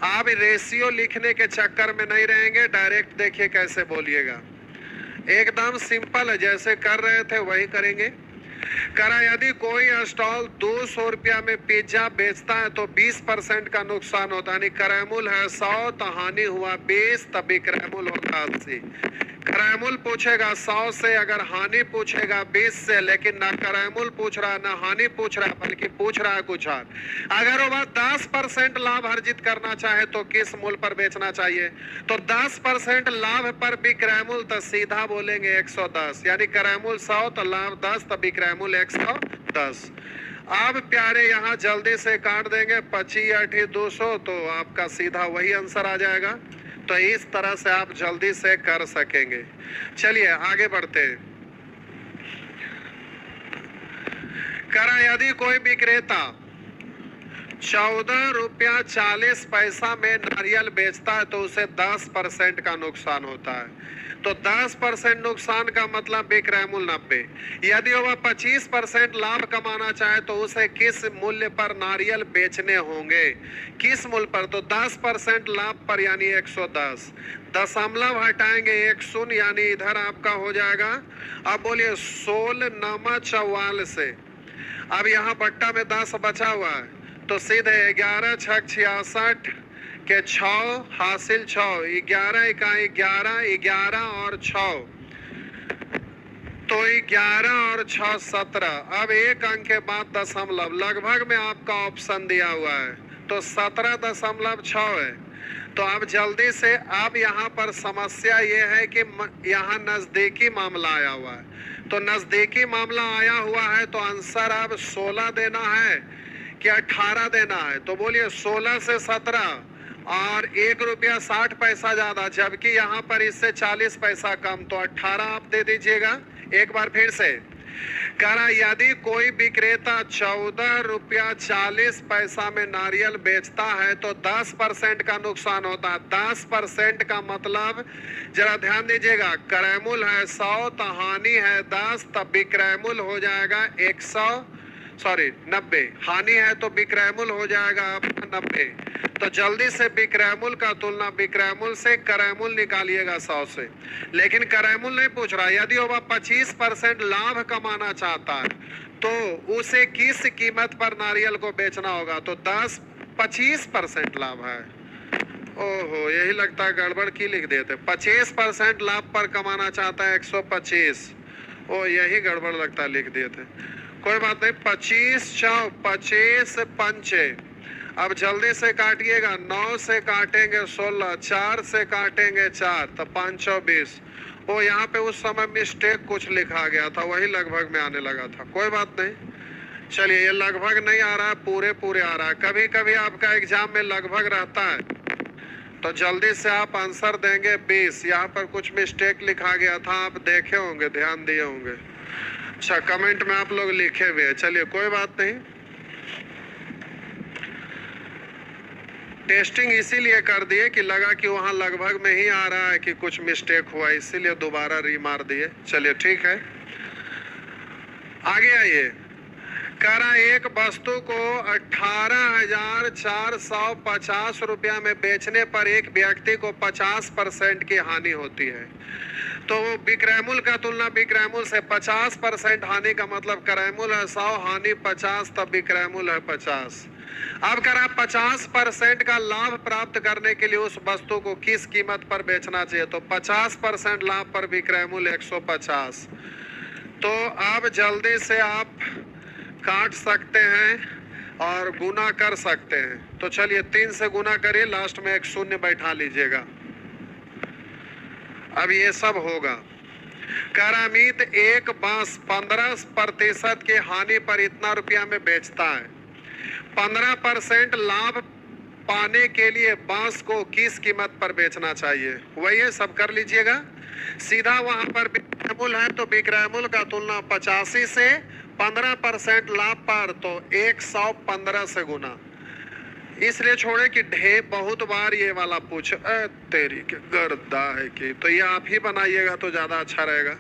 Speaker 1: आप रेशियो लिखने के चक्कर में नहीं रहेंगे, डायरेक्ट देखिए कैसे बोलिएगा। एकदम सिंपल है, जैसे कर रहे थे वही करेंगे। करा यदि कोई स्टॉल 200 रुपया में पिज्जा बेचता है तो 20% का नुकसान होता है। क्रय मूल्य है 100 तो हानि हुआ 20, तभी क्रय मूल्य होगा 80। क्रय मूल्य पूछेगा 100 से, अगर हानि पूछेगा 20 से, लेकिन ना क्रय मूल्य पूछ रहा ना हानि पूछ रहा, बल्कि पूछ रहा है कुछ और। अगर वो बात 10% लाभ अर्जित करना चाहे तो किस मूल्य पर बेचना चाहिए, तो 10% लाभ पर भी क्रय मूल्य तो सीधा बोलेंगे 110, यानी क्रय मूल्य 100 तो लाभ 10 तभी क्रय मूल्य 110। अब प्यारे यहाँ जल्दी से काट देंगे 25 8 200, तो आपका सीधा वही आंसर आ जाएगा। तो इस तरह से आप जल्दी से कर सकेंगे। चलिए आगे बढ़ते हैं। करा यदि कोई विक्रेता 14 रुपया 40 पैसा में नारियल बेचता है तो उसे 10% का नुकसान होता है। तो 10% नुकसान का मतलब विक्रय मूल्य 90। यदि वह 25% लाभ कमाना चाहे तो उसे किस मूल्य पर नारियल बेचने होंगे, किस मूल्य पर, तो 10% लाभ पर यानी 110। दशमलव हटाएंगे 1 शून्य, यानी इधर आपका हो जाएगा। अब बोलिए 16 9 44 से, अब यहाँ बट्टा में 10 बचा हुआ है तो सीधे 11 6 66 के 6 हासिल 6, 11 इकाई 11, 11 और 6, तो 11 और 6 17। अब एक अंक के बाद दशमलव, लगभग में आपका ऑप्शन दिया हुआ है तो 17.6 है। तो अब जल्दी से, अब यहाँ पर समस्या ये है कि यहाँ नजदीकी मामला आया हुआ है, तो नजदीकी मामला आया हुआ है तो आंसर अब 16 देना है कि 18 देना है। तो बोलिए 16 से 17 और 1 रुपया 60 पैसा ज्यादा, जबकि यहाँ पर इससे 40 पैसा कम, तो 18 आप दे दीजिएगा। एक बार फिर से करा यदि कोई विक्रेता 14 रुपया 40 पैसा में नारियल बेचता है तो 10% का नुकसान होता है। 10% का मतलब जरा ध्यान दीजिएगा, क्रय मूल्य है 100 तो हानि है 10, तब विक्रय मूल्य हो जाएगा 90। हानि है तो विक्रय मूल्य हो जाएगा आपका 90। तो जल्दी से विक्रय मूल्य का तुलना विक्रय मूल्य से क्रय मूल्य निकालिएगा 100 से, लेकिन क्रय मूल्य नहीं पूछ रहा। यदि वह 25% लाभ कमाना चाहता है तो उसे किस कीमत पर नारियल को बेचना होगा, तो 25% लाभ है। ओहो, यही लगता है गड़बड़ की लिख देते। 25% लाभ पर कमाना चाहता है 125, ओ यही गड़बड़ लगता है लिख दिए थे। कोई बात नहीं, 25 6 25 5। अब जल्दी से काटिएगा, 9 से काटेंगे 16, 4 से काटेंगे 4 तो 5 20। वो यहाँ पे उस समय मिस्टेक कुछ लिखा गया था, वही लगभग में आने लगा था। कोई बात नहीं, चलिए ये लगभग नहीं आ रहा है, पूरे आ रहा है। कभी कभी आपका एग्जाम में लगभग रहता है तो जल्दी से आप आंसर देंगे 20। यहाँ पर कुछ मिस्टेक लिखा गया था, आप देखे होंगे, ध्यान दिए होंगे। अच्छा, कमेंट में आप लोग लिखे हुए हैं, चलिए कोई बात नहीं। टेस्टिंग इसीलिए कर दिए कि लगा कि वहां लगभग में ही आ रहा है कि कुछ मिस्टेक हुआ, इसीलिए दोबारा रीमार दिए। चलिए ठीक है, आगे आइए। कह रहा एक वस्तु को 18,450 रुपया में बेचने पर एक व्यक्ति को 50% की हानि होती है। तो विक्रय मूल्य का तुलना विक्रय मूल्य से 50% हानि का मतलब क्रय मूल्य है 100, हानि 50, तब विक्रय मूल्य है 50। अब करा 50% का लाभ प्राप्त करने के लिए उस वस्तु को किस कीमत पर बेचना चाहिए, तो 50% लाभ पर विक्रय मूल्य 150। तो अब जल्दी से आप काट सकते हैं और गुना कर सकते हैं। तो चलिए 3 से गुना करिए, लास्ट में एक शून्य बैठा लीजिएगा। अब ये सब होगा। करामीत एक बांस 15% की हानि पर इतना रुपया में बेचता है। 15% लाभ पाने के लिए बांस को किस कीमत पर बेचना चाहिए? वही है, सब कर लीजिएगा। सीधा वहां पर विक्रय मूल्य है तो विक्रय मूल्य का तुलना 85 से 15% लाभ पर तो 115 से गुना। इसलिए छोड़े कि ढेर बहुत बार ये वाला पूछ तेरी के गर्दा है कि, तो ये आप ही बनाइएगा तो ज्यादा अच्छा रहेगा।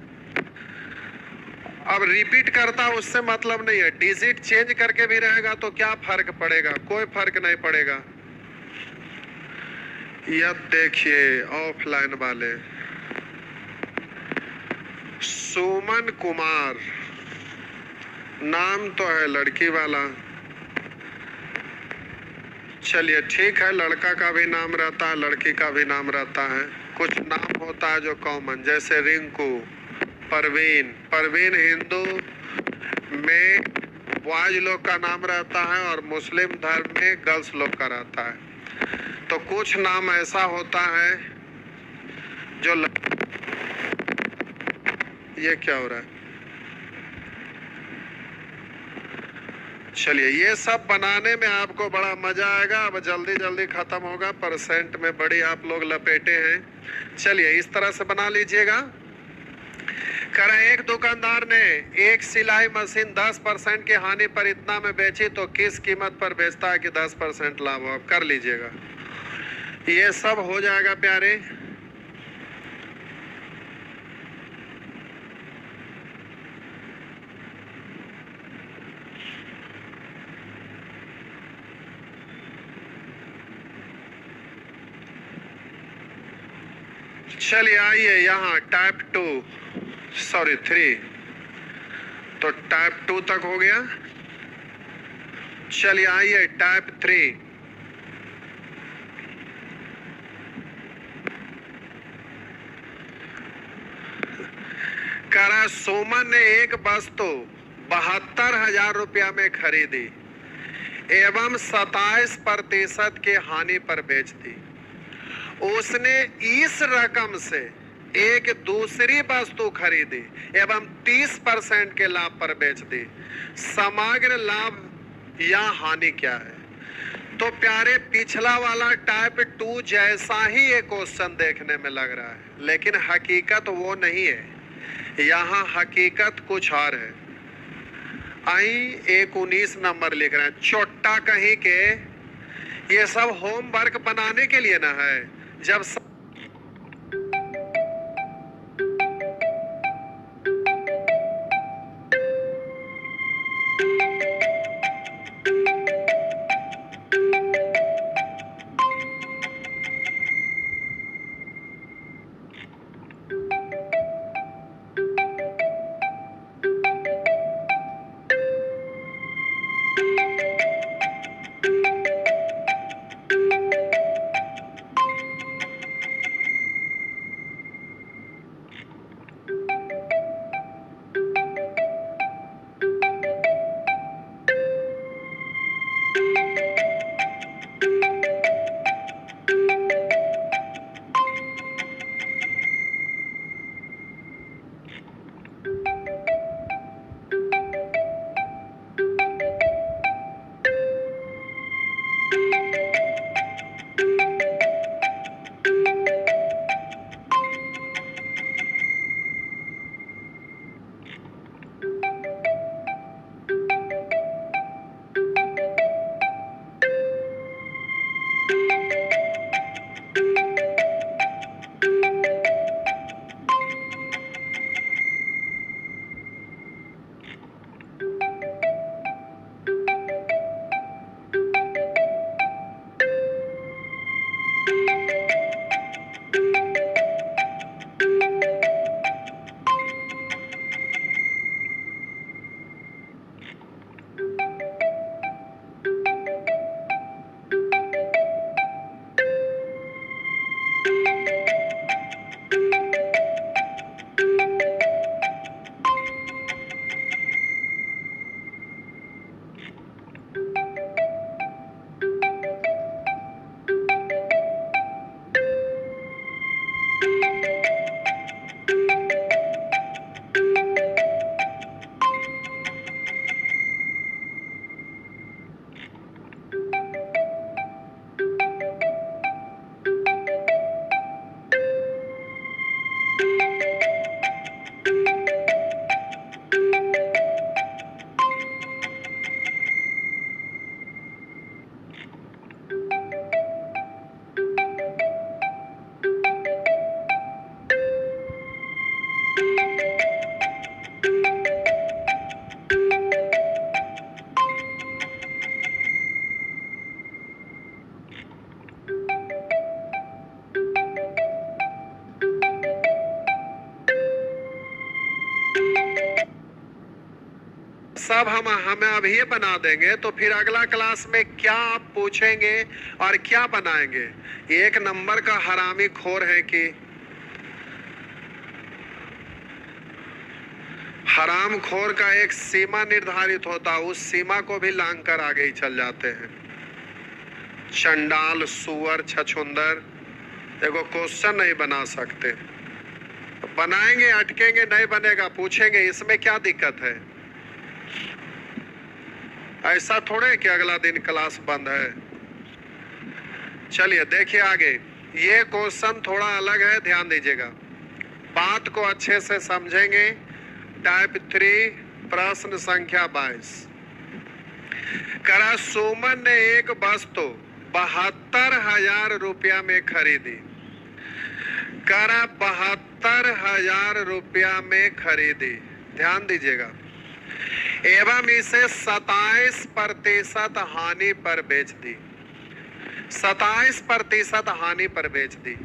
Speaker 1: अब रिपीट करता उससे मतलब नहीं है, डिजिट चेंज करके भी रहेगा तो क्या फर्क पड़ेगा? कोई फर्क नहीं पड़ेगा। यह देखिए ऑफलाइन वाले सुमन कुमार नाम तो है लड़की वाला। चलिए ठीक है, लड़का का भी नाम रहता है, लड़की का भी नाम रहता है। कुछ नाम होता है जो कॉमन, जैसे रिंकू, परवीन। परवीन हिंदू में बॉयज लोग का नाम रहता है और मुस्लिम धर्म में गर्ल्स लोग का रहता है। तो कुछ नाम ऐसा होता है जो ये क्या हो रहा है? चलिए, ये सब बनाने में आपको बड़ा मजा आएगा। अब जल्दी जल्दी खत्म होगा, परसेंट में बड़ी आप लोग लपेटे हैं। चलिए इस तरह से बना लीजिएगा। करा एक दुकानदार ने एक सिलाई मशीन 10% की हानि पर इतना में बेची तो किस कीमत पर बेचता है कि 10% लाभ हो? आप कर लीजिएगा, ये सब हो जाएगा प्यारे। चलिए आइए यहाँ टाइप 3, तो टाइप 2 तक हो गया। चलिए आइए टाइप 3। करा सोमन ने एक वस्तु 72,000 रुपया में खरीदी एवं 27% की हानि पर बेच दी। उसने इस रकम से एक दूसरी वस्तु खरीदी एवं 30% के लाभ पर बेच दी। समग्र लाभ या हानि क्या है? तो प्यारे पिछला वाला टाइप 2 जैसा ही एक क्वेश्चन देखने में लग रहा है, लेकिन हकीकत वो नहीं है। यहाँ हकीकत कुछ और है। आई 19 नंबर लिख रहे हैं छोटा कहीं के। ये सब होमवर्क बनाने के लिए ना है। जब सब हम अभी बना देंगे तो फिर अगला क्लास में क्या आप पूछेंगे और क्या बनाएंगे? एक नंबर का हरामी खोर है कि हराम खोर का एक सीमा निर्धारित होता, उस सीमा को भी लांघ कर आगे ही चल जाते हैं। चंडाल, सुअर, छछुंदर, देखो क्वेश्चन नहीं बना सकते, बनाएंगे, अटकेंगे, नहीं बनेगा पूछेंगे, इसमें क्या दिक्कत है? ऐसा थोड़े कि अगला दिन क्लास बंद है। चलिए देखिए आगे, ये क्वेश्चन थोड़ा अलग है, ध्यान दीजिएगा, बात को अच्छे से समझेंगे। टाइप 3 प्रश्न संख्या 22। करा सुमन ने एक वस्तु 72,000 रुपया में खरीदी। करा 72,000 रुपया में खरीदी, ध्यान दीजिएगा, एवं इसे 27% हानि पर बेच दी। 27% हानि पर बेच दी।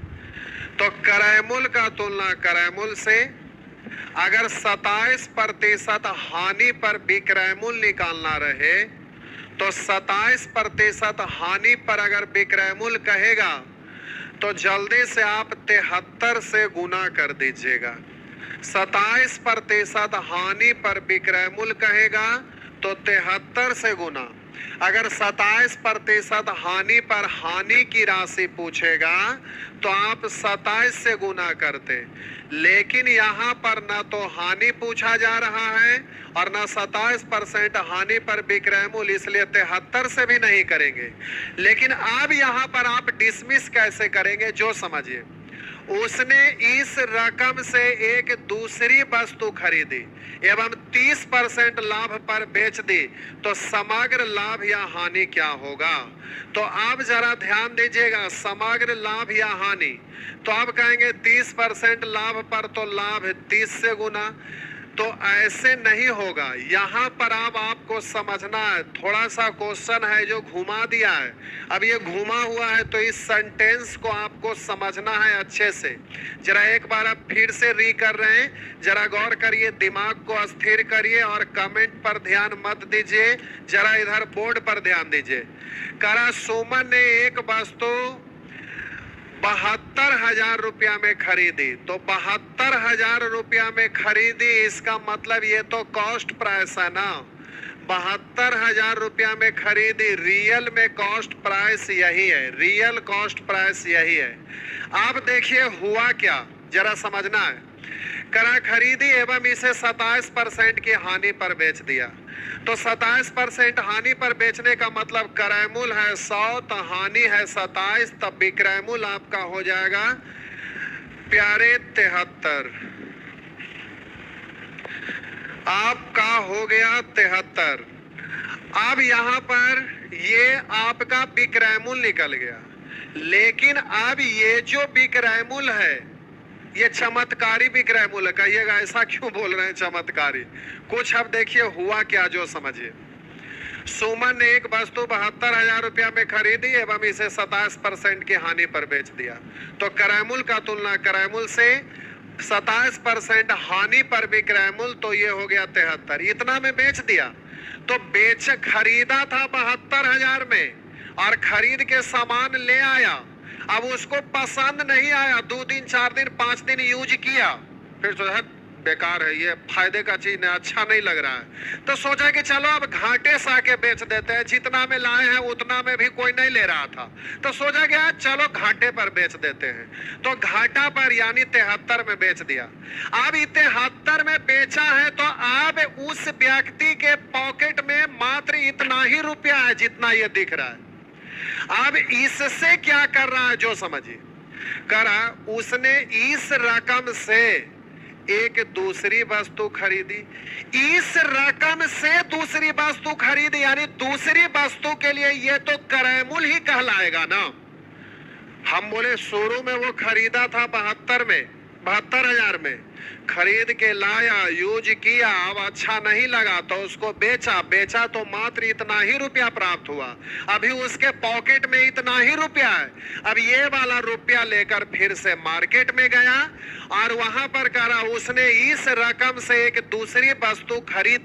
Speaker 1: तो क्रय मूल्य का तुलना क्रय मूल्य से, अगर 27% हानि पर विक्रय मूल्य निकालना रहे तो 27% हानि पर अगर विक्रय मूल्य कहेगा तो जल्दी से आप 73 से गुना कर दीजिएगा। 27% हानि पर विक्रय मूल्य कहेगा तो 73 से गुना। अगर 27% हानि पर हानि की राशि पूछेगा तो आप 27 से गुना करते, लेकिन यहाँ पर न तो हानि पूछा जा रहा है और न 27% हानि पर विक्रय मूल्य, इसलिए 73 से भी नहीं करेंगे। लेकिन अब यहाँ पर आप डिसमिस कैसे करेंगे जो समझिए। उसने इस रकम से एक दूसरी वस्तु खरीदी एवं 30% लाभ पर बेच दी, तो समग्र लाभ या हानि क्या होगा? तो आप जरा ध्यान दीजिएगा, समग्र लाभ या हानि, तो आप कहेंगे 30% लाभ पर तो लाभ 30 से गुना, तो ऐसे नहीं होगा। यहाँ पर अब आपको समझना है, थोड़ा सा क्वेश्चन है जो घुमा दिया है। अब ये घुमा हुआ है तो इस सेंटेंस को आपको समझना है अच्छे से। जरा एक बार आप फिर से री कर रहे हैं, जरा गौर करिए, दिमाग को स्थिर करिए और कमेंट पर ध्यान मत दीजिए, जरा इधर बोर्ड पर ध्यान दीजिए। करा सुमन ने एक वस्तु 72,000 रुपया में खरीदी। तो 72,000 रुपया में खरीदी, इसका मतलब ये तो कॉस्ट प्राइस है ना। 72,000 रुपया में खरीदी, रियल में कॉस्ट प्राइस यही है, रियल कॉस्ट प्राइस यही है। अब देखिए हुआ क्या, जरा समझना है। करा खरीदी एवं इसे 27% की हानि पर बेच दिया। तो 27% हानि पर बेचने का मतलब क्रय मूल्य है 100 तो हानि है 27, तब विक्रय मूल्य आपका हो जाएगा प्यारे 73। आपका हो गया 73। अब यहाँ पर ये आपका विक्रय मूल्य निकल गया, लेकिन अब ये जो विक्रय मूल्य है ये चमत्कारी विक्रय मूल्य। कहिएगा ऐसा क्यों बोल रहे हैं चमत्कारी? कुछ अब देखिए हुआ क्या जो समझिए। सुमन ने एक वस्तु 72,000 रुपया में खरीदी एवं इसे 27% की हानि पर बेच दिया। तो क्रय मूल्य का तुलना क्रय मूल्य से, 27% हानि पर विक्रय मूल्य, तो ये हो गया 73। इतना में बेच दिया। तो बेच खरीदा था 72,000 में और खरीद के सामान ले आया। अब उसको पसंद नहीं आया, 2 दिन 4 दिन 5 दिन यूज किया, फिर सोचा बेकार है, ये फायदे का चीज नहीं, अच्छा नहीं लग रहा है, तो सोचा कि चलो अब घाटे से आके बेच देते हैं। जितना में लाए हैं उतना में भी कोई नहीं ले रहा था, तो सोचा कि आज चलो घाटे पर बेच देते हैं। तो घाटा पर यानी 73 में बेच दिया। अब 73 में बेचा है तो अब उस व्यक्ति के पॉकेट में मात्र इतना ही रुपया है जितना ये दिख रहा है। अब इससे क्या कर रहा है जो समझिए। करा उसने इस रकम से एक दूसरी वस्तु खरीदी। इस रकम से दूसरी वस्तु खरीदी यानी दूसरी वस्तु के लिए ये तो क्रय मूल्य ही कहलाएगा ना। हम बोले शुरू में वो खरीदा था 72,000 में, खरीद के लाया, यूज किया, अब अच्छा नहीं लगा तो उसको बेचा तो मात्र इतना ही रुपया प्राप्त हुआ। अभी उसके पॉकेट में इतना ही रुपया है। अब ये वाला रुपया लेकर फिर से मार्केट में गया और वहां पर करा उसने इस रकम से एक दूसरी वस्तु खरीद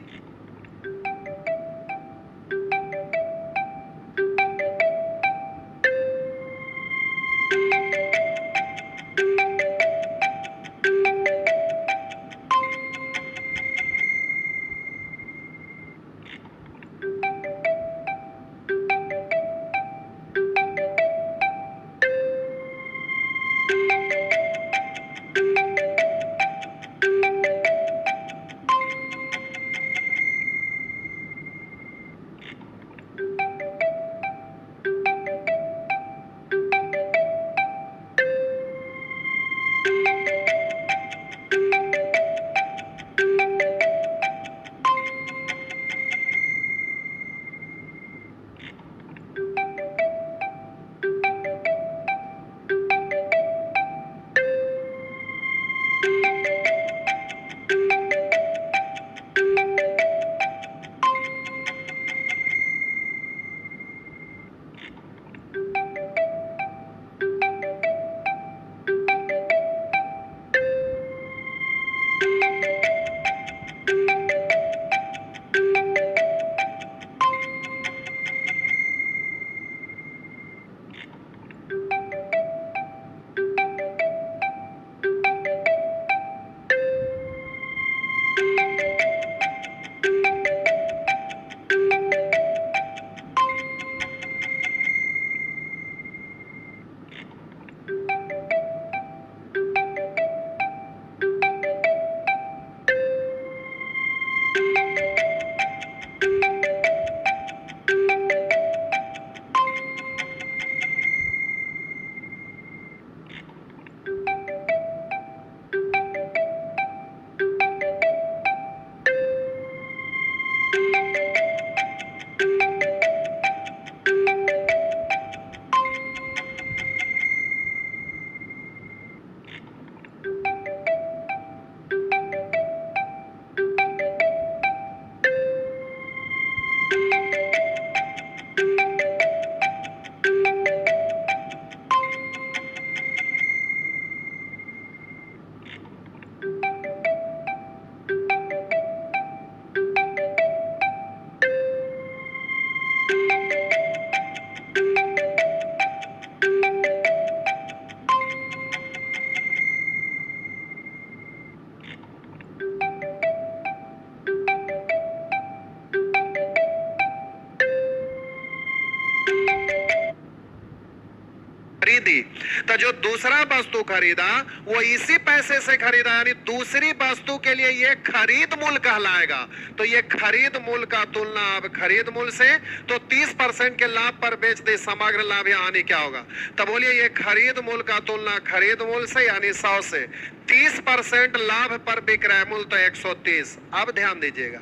Speaker 1: तो जो दूसरा वस्तु खरीदा वो इसी पैसे से खरीदा, यानी दूसरी वस्तु के लिए ये खरीद मूल्य कहलाएगा। तो ये खरीद मूल्य का तुलना अब खरीद मूल्य से, तो 30% के लाभ पर बेच दे, समग्र लाभ या हानि क्या होगा? तो बोलिए ये खरीद मूल्य का तुलना खरीद मूल्य से यानी 100 से, 30% लाभ पर विक्रय मूल्य तो 130। अब ध्यान दीजिएगा,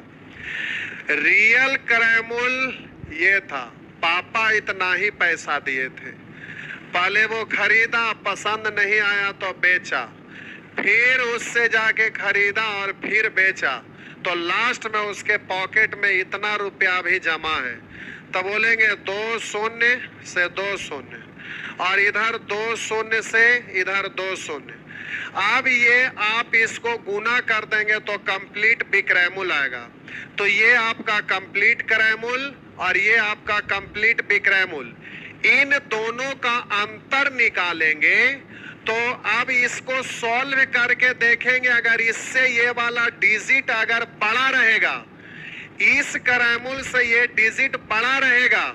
Speaker 1: रियल क्रय मूल्य ये था, पापा इतना ही पैसा दिए थे, पहले वो खरीदा, पसंद नहीं आया तो बेचा, फिर उससे जाके खरीदा और फिर बेचा, तो लास्ट में उसके पॉकेट में इतना रुपया भी जमा है। तो बोलेंगे 2 शून्य से 2 शून्य और इधर 2 शून्य से इधर 2 शून्य। अब ये आप इसको गुना कर देंगे तो कंप्लीट विक्रय मूल्य आएगा। तो ये आपका कंप्लीट क्रय मूल्य और ये आपका कंप्लीट विक्रय मूल्य, इन दोनों का अंतर निकालेंगे। तो अब इसको सॉल्व करके देखेंगे, अगर इससे ये वाला डिजिट अगर बड़ा रहेगा, इस क्रय मूल्य से ये डिजिट बड़ा रहेगा,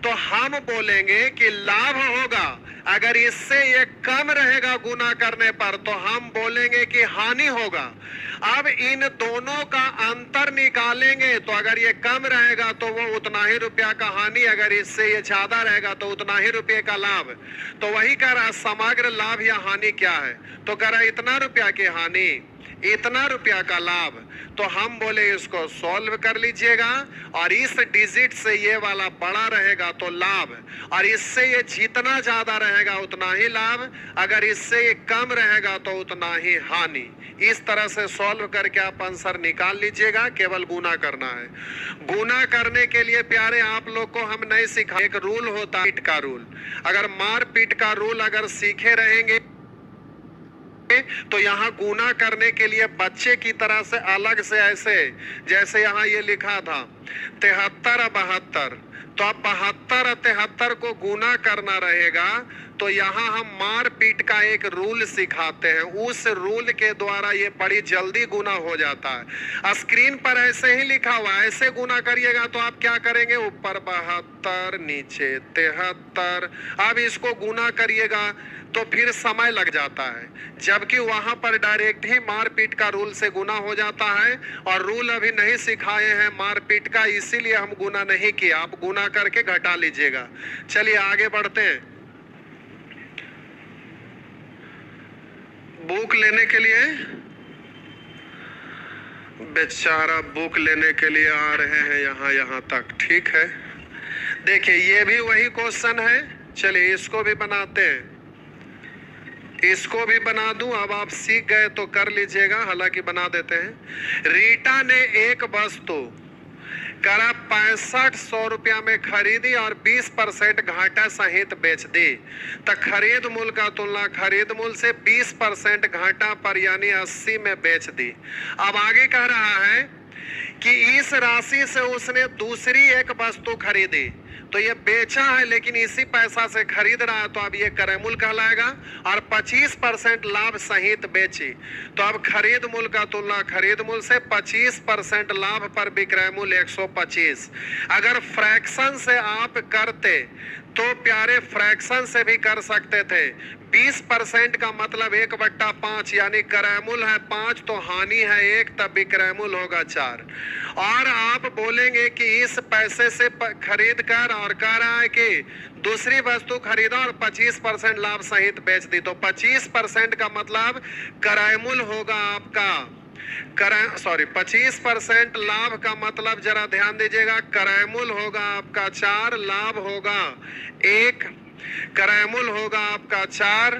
Speaker 1: तो हम बोलेंगे कि लाभ होगा। अगर इससे ये कम रहेगा गुना करने पर, तो हम बोलेंगे कि हानि होगा। अब इन दोनों का अंतर निकालेंगे, तो अगर ये कम रहेगा तो वो उतना ही रुपया का हानि, अगर इससे ये ज्यादा रहेगा तो उतना ही रुपये का लाभ। तो वही कह रहा समग्र लाभ या हानि क्या है, तो कह रहा इतना रुपया की हानि, इतना रुपया का लाभ। तो हम बोले इसको सॉल्व कर लीजिएगा, और इस डिजिट से ये वाला बड़ा रहेगा तो लाभ, और इससे ये जितना ज्यादा रहेगा उतना ही लाभ, अगर इससे ये कम रहेगा तो उतना ही हानि। इस तरह से सॉल्व करके आप आंसर निकाल लीजिएगा, केवल गुना करना है। गुना करने के लिए प्यारे आप लोग को हम नहीं सिखा, एक रूल होता है, पीट का रूल। अगर मार पीट का रूल अगर सीखे रहेंगे तो यहाँ गुना करने के लिए बच्चे की तरह से अलग से ऐसे, जैसे यहाँ ये लिखा था 73 72, तो अब 72 और 73 को गुना करना रहेगा। तो यहाँ हम मार पीट का एक रूल सिखाते हैं, उस रूल के द्वारा ये बड़ी जल्दी गुना हो जाता है। स्क्रीन पर ऐसे ही लिखा हुआ, ऐसे गुना करिएगा तो आप क्या करेंगे, ऊपर 72 नीचे 73, अब इसको गुना करिएगा तो फिर समय लग जाता है, जबकि वहां पर डायरेक्ट ही मारपीट का रूल से गुना हो जाता है। और रूल अभी नहीं सिखाए हैं मारपीट का, इसीलिए हम गुना नहीं किया, आप गुना करके घटा लीजिएगा। चलिए आगे बढ़ते हैं। बुक लेने के लिए, बेचारा बुक लेने के लिए आ रहे हैं यहाँ तक, ठीक है। देखिए ये भी वही क्वेश्चन है, चलिए इसको भी बनाते हैं, इसको भी बना दूं। अब आप सीख गए तो कर लीजिएगा, हालांकि बना देते हैं। रीटा ने एक वस्तु करा 6500 रुपया में खरीदी और 20% घाटा सहित बेच दी, तो खरीद मूल्य का तुलना खरीद मूल्य से 20% घाटा पर यानी 80 में बेच दी। अब आगे कह रहा है कि इस राशि से उसने दूसरी एक वस्तु खरीदी, तो ये बेचा है लेकिन इसी पैसा से खरीद रहा है, तो अब ये क्रय मूल्य कहलाएगा, और 25% लाभ सहित बेची। तो अब खरीद मूल्य का तुलना खरीद मूल्य से, 25% लाभ पर विक्रय मूल्य 125। अगर फ्रैक्शन से आप करते तो प्यारे फ्रैक्शन से भी कर सकते थे। 20% का मतलब 1/5, यानी क्रय मूल्य है 5 तो हानि है 1, तब विक्रय मूल्य होगा 4। और आप बोलेंगे कि इस पैसे से खरीद कर, और कह रहा है कि दूसरी वस्तु खरीदा और 25% लाभ सहित बेच दी, तो 25% का मतलब क्रय मूल्य होगा आपका 25% लाभ का मतलब जरा ध्यान दीजिएगा, क्रय मूल्य होगा आपका 4, लाभ होगा 1, क्रय मूल्य होगा आपका 4,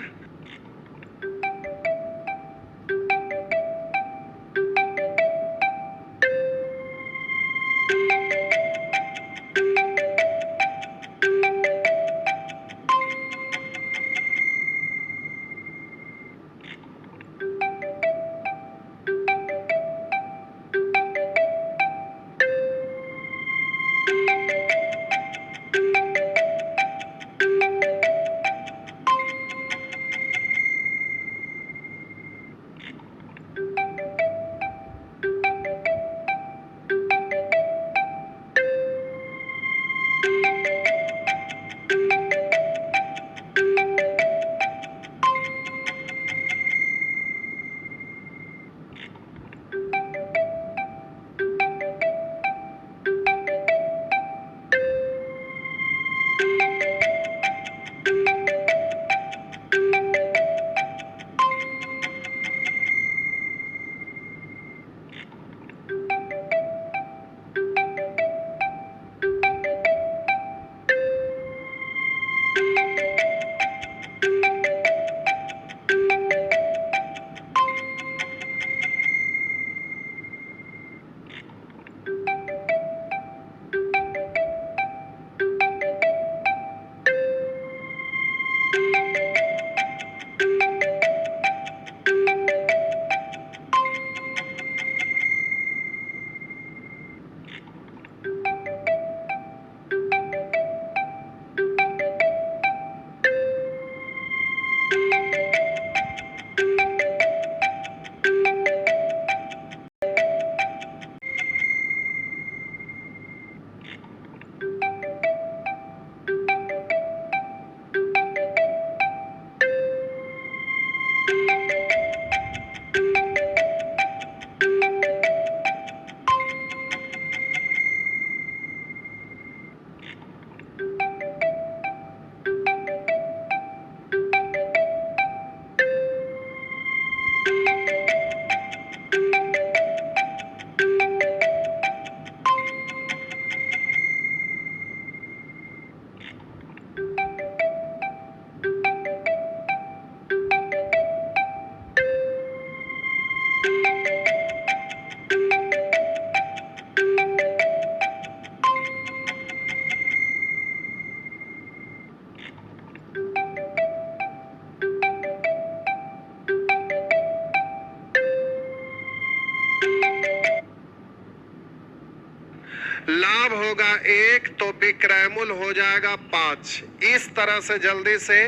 Speaker 1: लाभ होगा 1 तो विक्रय मूल्य हो जाएगा 5। इस तरह से जल्दी से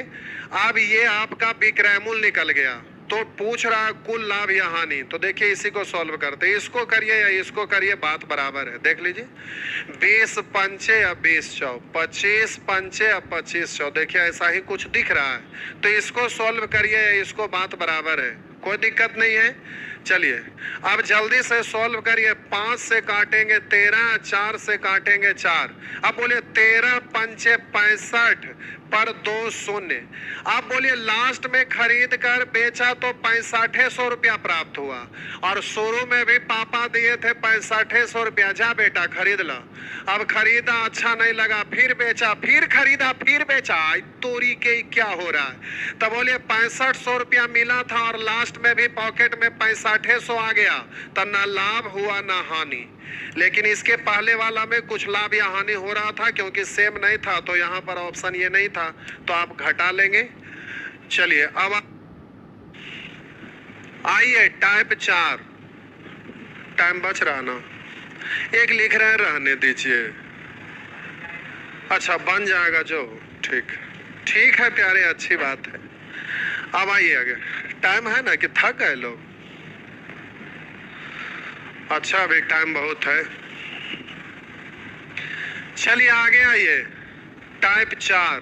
Speaker 1: अब ये आपका विक्रय मूल्य निकल गया। तो पूछ रहा है कुल लाभ या हानि। तो देखिए इसी को सॉल्व करते हैं, इसको करिए या इसको करिए, बात बराबर है। देख लीजिए 20 पंचे या 20 चौ, 25 पंचे या 25 चौ। देखिए ऐसा ही कुछ दिख रहा है, तो इसको सॉल्व करिए या इसको, बात बराबर है, कोई दिक्कत नहीं है। चलिए अब जल्दी से सॉल्व करिए। 5 से काटेंगे 13, 4 से काटेंगे 4। अब बोलिए 13 पंचे 65 पर 2 शून्य। आप बोलिए लास्ट में खरीद कर बेचा तो 6500 रुपया प्राप्त हुआ, और शुरू में भी पापा दिए थे 6500 रुपया, जा बेटा खरीद लो। अब खरीदा, अच्छा नहीं लगा, फिर बेचा, फिर खरीदा, फिर बेचा, तोरी के क्या हो रहा है। तब बोलिए 6500 रुपया मिला था और लास्ट में भी पॉकेट में 6500 आ गया, तो ना लाभ हुआ ना हानि। लेकिन इसके पहले वाला में कुछ लाभ या हानि हो रहा था, क्योंकि सेम नहीं था, तो यहाँ पर ऑप्शन ये नहीं था, तो आप घटा लेंगे। चलिए अब आइए टाइप 4। टाइम बच रहा ना, एक लिख रहे हैं, रहने दीजिए। अच्छा बन जाएगा जो, ठीक है प्यारे, अच्छी बात है। अब आइए आगे, टाइम है ना कि थक गए लोग? अच्छा अभी टाइम बहुत है। चलिए आगे आइए, टाइप 4।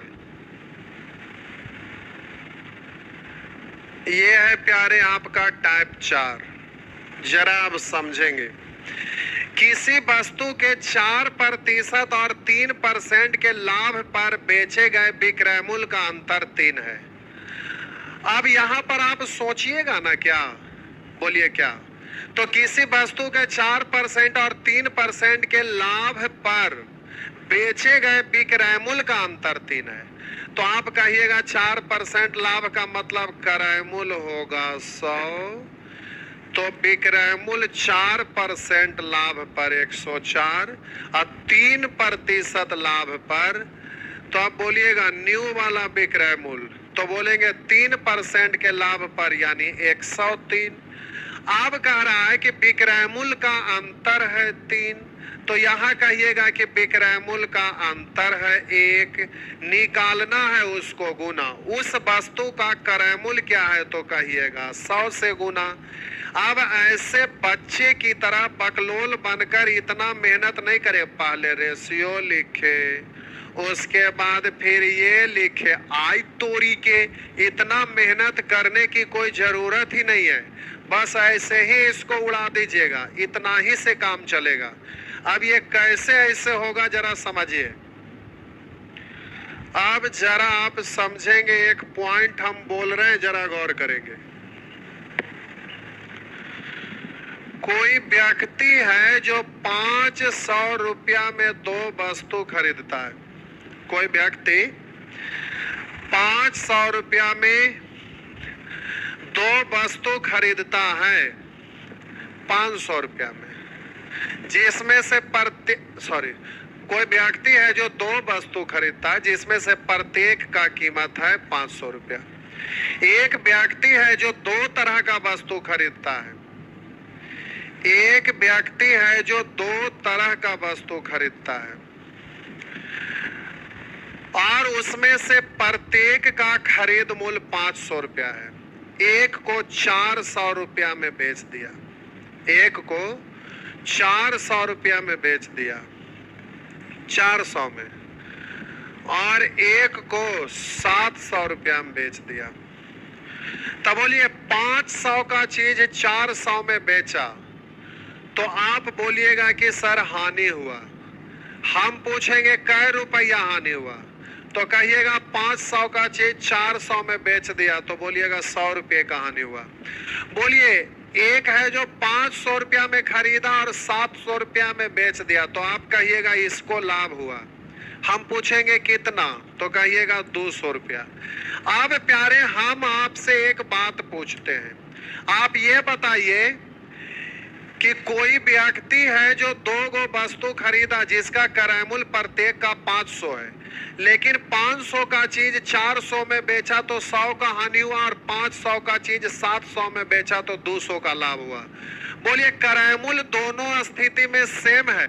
Speaker 1: ये है प्यारे आपका टाइप 4। जरा आप समझेंगे, किसी वस्तु के 4% और 3% के लाभ पर बेचे गए विक्रय मूल्य का अंतर 3 है। अब यहां पर आप सोचिएगा ना, क्या बोलिए क्या? तो किसी वस्तु के 4% और 3% के लाभ पर बेचे गए विक्रय मूल्य का अंतर 3 है। तो आप कहिएगा 4% लाभ का मतलब क्रय मूल्य होगा 100, तो विक्रय मूल्य 4% लाभ पर 104 और 3% लाभ पर, तो आप बोलिएगा न्यू वाला विक्रय मूल्य, तो बोलेंगे 3% के लाभ पर यानी 103। अब कह रहा है कि विक्रय मूल्य का अंतर है 3, तो यहाँ कहिएगा कि विक्रय मूल्य का अंतर है 1, निकालना है उसको गुना। उस वस्तु का क्रय मूल्य क्या है, तो कहिएगा 100 से गुना। अब ऐसे बच्चे की तरह बकलोल बनकर इतना मेहनत नहीं करे, पहले रेशियो लिखे, उसके बाद फिर ये लिखे। आई तोरी के, इतना मेहनत करने की कोई जरूरत ही नहीं है, बस ऐसे ही इसको उड़ा दीजिएगा, इतना ही से काम चलेगा। अब ये कैसे ऐसे होगा जरा समझिए। अब जरा आप समझेंगे, एक पॉइंट हम बोल रहे हैं, जरा गौर करेंगे। कोई व्यक्ति है जो 500 रुपया में 2 वस्तु खरीदता है। कोई व्यक्ति 500 रुपया में 2 वस्तु खरीदता है 500 रुपया में, जिसमें से कोई व्यक्ति है जो 2 वस्तु खरीदता है जिसमें से प्रत्येक का कीमत है 500 रुपया। एक व्यक्ति है जो 2 तरह का वस्तु खरीदता है। एक व्यक्ति है जो 2 तरह का वस्तु खरीदता है और उसमें से प्रत्येक का खरीद मूल्य 500 रुपया है। एक को 400 रुपया में बेच दिया, एक को 400 रुपया में बेच दिया, 400 में, और एक को 700 रुपया में बेच दिया। तब बोलिए 500 का चीज 400 में बेचा, तो आप बोलिएगा कि सर हानि हुआ। हम पूछेंगे कै रुपया हानि हुआ, तो कहिएगा 500 का चीज 400 में बेच दिया, तो बोलिएगा 100 रुपये का हानि हुआ। बोलिए एक है जो 500 रुपया में खरीदा और 700 रुपया में बेच दिया, तो आप कहिएगा इसको लाभ हुआ। हम पूछेंगे कितना, तो कहिएगा 200 रुपया। अब प्यारे हम आपसे एक बात पूछते हैं, आप ये बताइए कि कोई व्यक्ति है जो 2 वस्तु खरीदा जिसका क्रय मूल्य प्रत्येक का 500 है, लेकिन 500 का चीज 400 में बेचा तो 100 का हानि हुआ, और 500 का चीज 700 में बेचा तो 200 का लाभ हुआ। बोलिए क्रय मूल्य दोनों स्थिति में सेम है,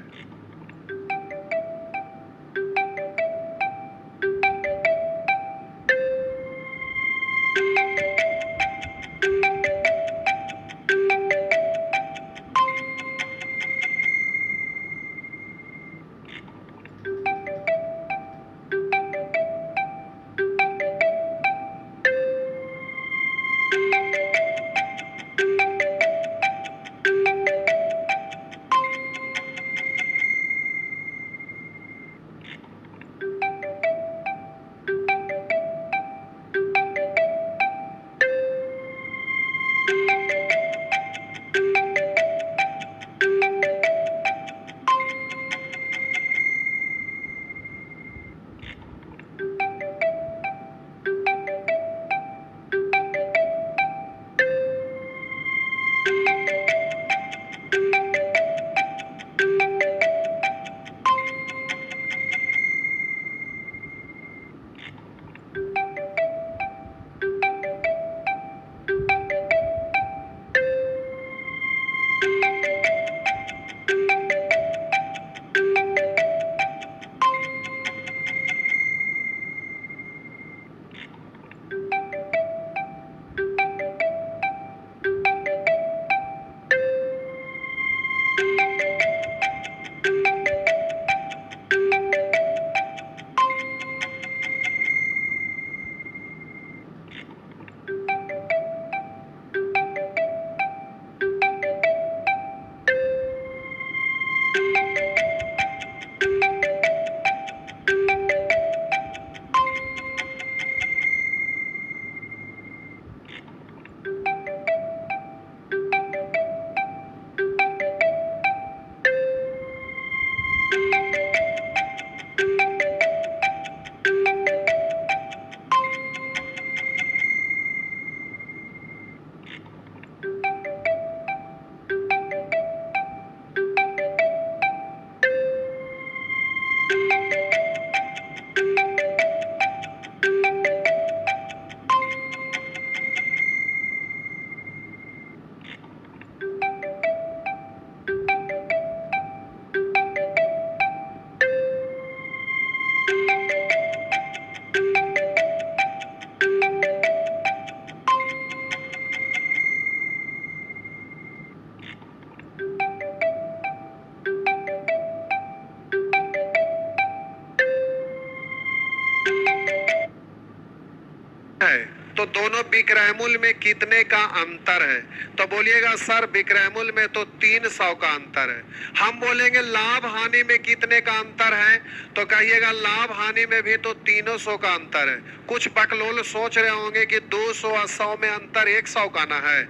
Speaker 1: तो दोनों विक्रयमूल्य में कितने का अंतर है? तो बोलिएगा सर विक्रयमूल्य में तो 300 का अंतर है। हम बोलेंगे लाभ हानि में कितने का अंतर है? तो कहिएगा लाभ हानि में भी तो 300 का अंतर है। कुछ बकलोल सोच रहे होंगे कि 200 और 100 में अंतर 100 का ना है।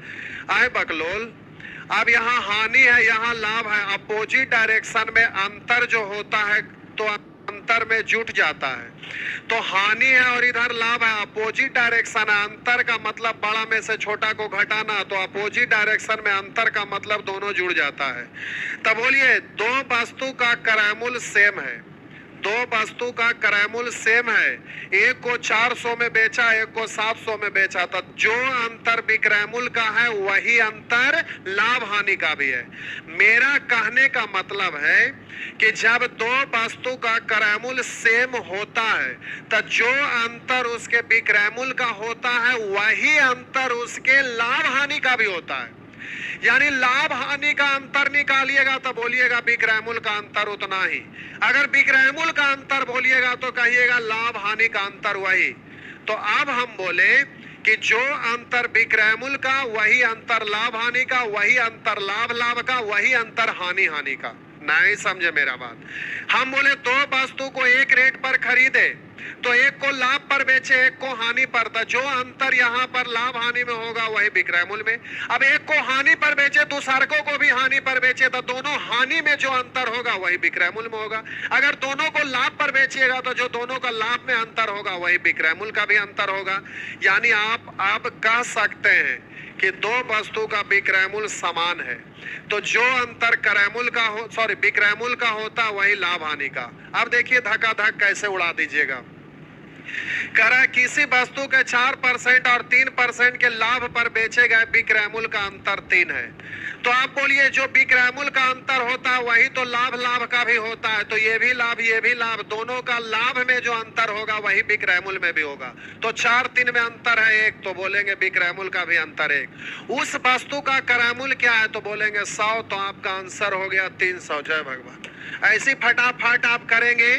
Speaker 1: आए बकलोल, अब यहाँ हानि है, यहाँ लाभ है। अपोजिट डायरेक्शन में अंतर जो होता है तो अंतर में जुट जाता है। तो हानि है और इधर लाभ है, अपोजिट डायरेक्शन है। अंतर का मतलब बड़ा में से छोटा को घटाना, तो अपोजिट डायरेक्शन में अंतर का मतलब दोनों जुड़ जाता है। तब बोलिए दो वस्तु का क्रयमूल्य सेम है, दो वस्तु का क्रयमूल्य सेम है, एक को 400 में बेचा, एक को 700 में बेचा, तो जो अंतर विक्रयमूल्य का है वही अंतर लाभ हानि का भी है। मेरा कहने का मतलब है कि जब दो वस्तु का क्रयमूल्य सेम होता है तो जो अंतर उसके विक्रयमूल्य का होता है वही अंतर उसके लाभ हानि का भी होता है। यानी लाभ हानि का अंतर निकालिएगा तो बोलिएगा विक्रयमूल्य का अंतर उतना ही, अगर विक्रयमूल्य का अंतर बोलिएगा तो कहिएगा लाभ हानि का अंतर वही। तो अब हम बोले कि जो अंतर विक्रयमूल्य का वही अंतर लाभ हानि का, वही अंतर लाभ का, वही अंतर हानि हानि का। नहीं समझे मेरा बात? हम बोले दो वस्तु को एक रेट पर खरीदे तो एक को लाभ पर बेचे, एक को हानि पर, था जो अंतर यहाँ पर लाभ हानि में होगा वही विक्रयमूल्य में। अब एक को हानि पर बेचे दूसरों को भी हानि पर बेचे तो दोनों हानि में जो अंतर होगा वही विक्रयमूल्य में होगा। अगर दोनों को लाभ पर बेचिएगा तो जो दोनों का लाभ में अंतर होगा वही विक्रयमूल्य का भी अंतर होगा। यानी आप कह सकते हैं कि दो वस्तु का विक्रयमूल्य समान है तो जो अंतर क्रयमूल्य का हो विक्रयमूल्य का होता वही लाभ हानि का। अब देखिए धक्का-धक कैसे उड़ा दीजिएगा। करा किसी वस्तु के 4% और 3% के लाभ पर बेचे गए विक्रयमूल्य का अंतर 3 है, तो आप बोलिए जो विक्रयमूल्य का अंतर होता है वही तो लाभ का भी होता है, तो ये भी लाभ, दोनों का लाभ में जो अंतर होगा वही विक्रयमूल्य में भी होगा। तो 4-3 में अंतर है 1, तो बोलेंगे विक्रयमूल्य का भी अंतर 1। उस वस्तु का क्रयमूल्य क्या है? तो बोलेंगे 100, तो आपका आंसर हो गया 300। जय भगवान। ऐसी फटाफट आप करेंगे,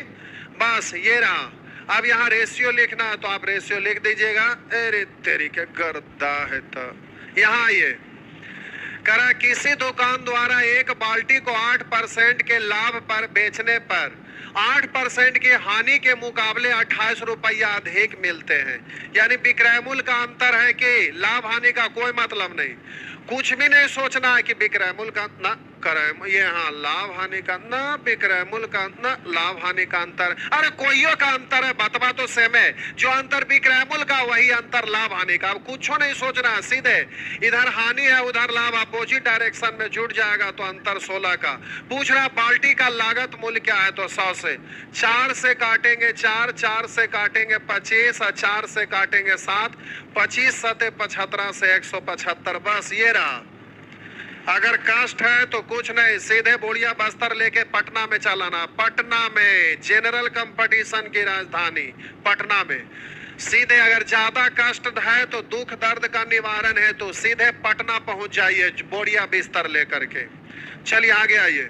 Speaker 1: बस ये रहा। अब यहाँ रेशियो लिखना है तो आप रेशियो लिख दीजिएगा। अरे तेरी के गर्दा है। तो यहाँ ये करा किसी दुकान द्वारा एक बाल्टी को 8% के लाभ पर बेचने पर 8% की हानि के मुकाबले 28 रुपया अधिक मिलते हैं। यानी विक्रयमूल्य का अंतर है कि लाभ हानि का कोई मतलब नहीं। कुछ भी नहीं सोचना है कि विक्रयमूल्य का ना ये हाँ लाभ हानि का ना विक्रयमूल्य का ना लाभ हानि का अंतर, अरे कोइयो का अंतर है, बतवा तो सेम है। जो अंतर विक्रयमूल्य का वही अंतर लाभ हानि का। अब कुछ नहीं सोचना है, सीधे इधर हानि है उधर लाभ, अपोजिट डायरेक्शन में जुड़ जाएगा तो अंतर 16 का। पूछ रहा बाल्टी का लागत मूल्य क्या है? तो 100 से 4 से काटेंगे 4 से काटेंगे 25 और 4 से काटेंगे 7, 25 सते 75 से 175। बस ये रहा। अगर कास्ट है तो कुछ नहीं, सीधे बोड़िया बस्तर लेके पटना में चलाना। पटना में जेनरल कंपटीशन की राजधानी पटना में सीधे, अगर ज्यादा कष्ट है तो दुख दर्द का निवारण है तो सीधे पटना पहुंच जाइए बोड़िया बिस्तर लेकर के। चलिए आगे आइए।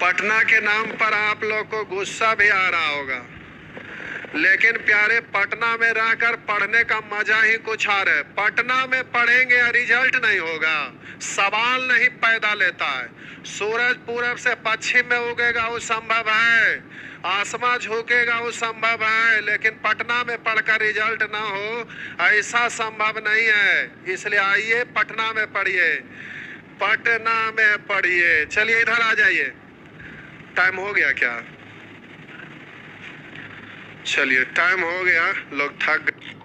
Speaker 1: पटना के नाम पर आप लोग को गुस्सा भी आ रहा होगा, लेकिन प्यारे पटना में रहकर पढ़ने का मजा ही कुछ और है। पटना में पढ़ेंगे रिजल्ट नहीं होगा, सवाल नहीं पैदा लेता है। सूरज पूरब से पश्चिम में उगेगा वो संभव है, आसमां झुकेगा वो संभव है, लेकिन पटना में पढ़कर रिजल्ट ना हो ऐसा संभव नहीं है। इसलिए आइए पटना में पढ़िए, पटना में पढ़िए। चलिए इधर आ जाइए। टाइम हो गया क्या? चलिए टाइम हो गया, लोग थक गए।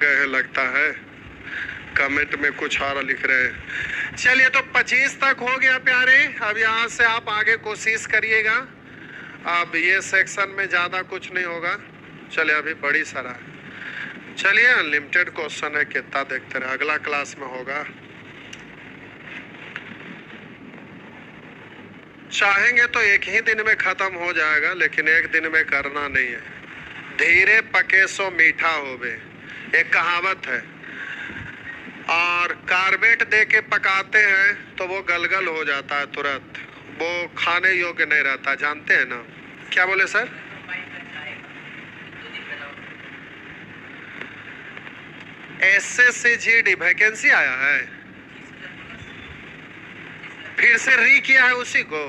Speaker 1: गए हैं लगता है, कमेंट में कुछ और लिख रहे हैं। चलिए तो 25 तक हो गया प्यारे। अब यहाँ से आप आगे कोशिश करिएगा। अब ये सेक्शन में ज़्यादा कुछ नहीं होगा। चलिए अभी बड़ी सारा है। चलिए अनलिमिटेड क्वेश्चन है, कितना देखते रहे, अगला क्लास में होगा। चाहेंगे तो एक ही दिन में खत्म हो जाएगा, लेकिन एक दिन में करना नहीं है। धीरे पके सो मीठा होवे, एक कहावत है। और कार्बेट दे के पकाते हैं तो वो गलगल हो जाता है तुरंत, वो खाने योग्य नहीं रहता, जानते हैं ना। क्या बोले सर? SSCGD वैकेंसी आया है, फिर से री किया है उसी को।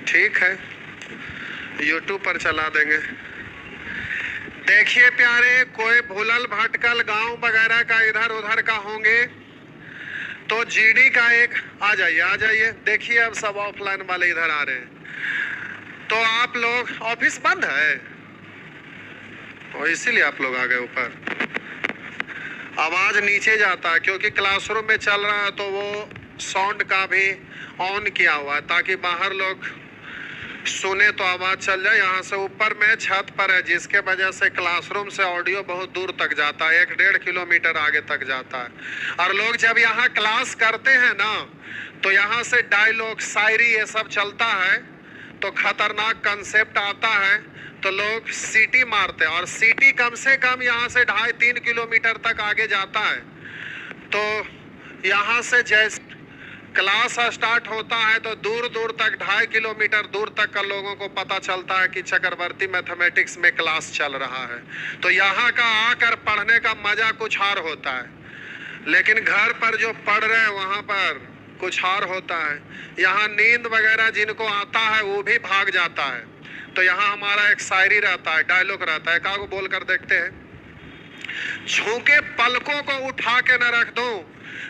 Speaker 1: ठीक है, YouTube पर चला देंगे। देखिए प्यारे, कोई भूलल भटकल गांव वगैरह का इधर उधर का होंगे तो GD का एक आ जाइए। देखिए अब सब ऑफलाइन वाले इधर आ रहे हैं, तो आप लोग, ऑफिस बंद है और इसीलिए आप लोग आ गए ऊपर। आवाज नीचे जाता है क्योंकि क्लासरूम में चल रहा है, तो वो साउंड का भी ऑन किया हुआ है ताकि बाहर लोग सुने तो आवाज चल जाए। यहाँ से ऊपर में छत पर है, जिसके वजह से क्लासरूम से ऑडियो बहुत दूर तक जाता है, 1-1.5 किलोमीटर आगे तक जाता है। और लोग जब यहाँ क्लास करते हैं ना, तो यहाँ से डायलॉग, शायरी ये सब चलता है, तो खतरनाक कंसेप्ट आता है, तो लोग सीटी मारते हैं। और सीटी कम से कम यहाँ से 2.5-3 किलोमीटर तक आगे जाता है। तो यहाँ से जैसे क्लास स्टार्ट होता है तो दूर दूर तक, 2.5 किलोमीटर दूर तक का लोगों को पता चलता है कि चक्रवर्ती मैथमेटिक्स में क्लास चल रहा है। तो यहाँ का आकर पढ़ने का मजा कुछ और होता है, लेकिन घर पर जो पढ़ रहे हैं वहाँ पर कुछ और होता है। यहाँ नींद वगैरह जिनको आता है वो भी भाग जाता है। तो यहाँ हमारा एक शायरी रहता है, डायलॉग रहता है, कागो बोल कर देखते हैं। झुके पलकों को उठा के न रख दूं,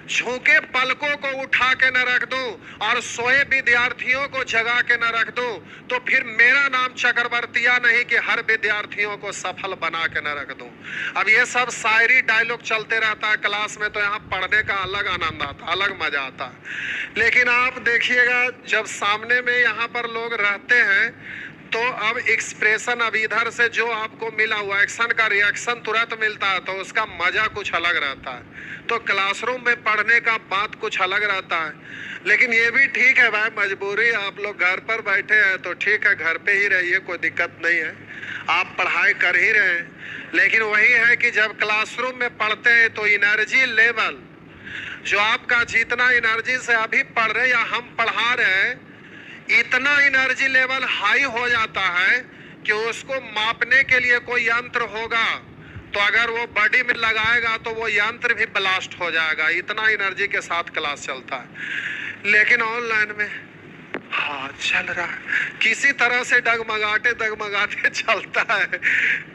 Speaker 1: झुके पलकों को उठा के न रख दूं, और सोए विद्यार्थियों को जगा के न रख दूं, तो फिर मेरा नाम चक्रवर्तिया नहीं कि हर विद्यार्थियों को सफल बना के न रख दूं। अब ये सब शायरी डायलॉग चलते रहता है क्लास में, तो यहाँ पढ़ने का अलग आनंद आता, अलग मजा आता है। लेकिन आप देखिएगा जब सामने में यहाँ पर लोग रहते हैं, तो अब एक्सप्रेशन, अब इधर से जो आपको मिला हुआ एक्शन का रिएक्शन तुरंत मिलता है, तो उसका मजा कुछ अलग रहता है। तो क्लासरूम में पढ़ने का बात कुछ अलग रहता है। लेकिन ये भी ठीक है भाई, मजबूरी, आप लोग घर पर बैठे हैं तो ठीक है, घर पे ही रहिए, कोई दिक्कत नहीं है, आप पढ़ाई कर ही रहे हैं। लेकिन वही है कि जब क्लासरूम में पढ़ते हैं तो एनर्जी लेवल, जो आपका जितना एनर्जी से अभी पढ़ रहे या हम पढ़ा रहे हैं, इतना एनर्जी लेवल हाई हो जाता है कि उसको मापने के लिए कोई यंत्र होगा तो अगर वो बॉडी में लगाएगा तो वो यंत्र भी ब्लास्ट हो जाएगा, इतना एनर्जी के साथ क्लास चलता है। लेकिन ऑनलाइन में हाँ चल रहा है, किसी तरह से डगमगाते चलता है,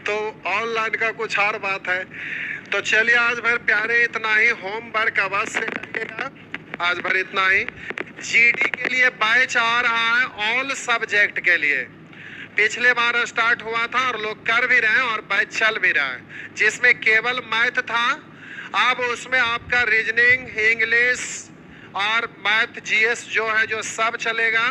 Speaker 1: तो ऑनलाइन का कुछ और बात है। तो चलिए आज भर प्यारे इतना ही, होमवर्क अवश्य करिएगा, आज भर इतना ही। GD के लिए बैच आ रहा है ऑल सब्जेक्ट के लिए, पिछले बार स्टार्ट हुआ था और लोग कर भी रहे हैं और बैच चल भी रहा है, जिसमें केवल मैथ था। अब उसमें आपका रीजनिंग, इंग्लिश और मैथ, GS जो है जो सब चलेगा।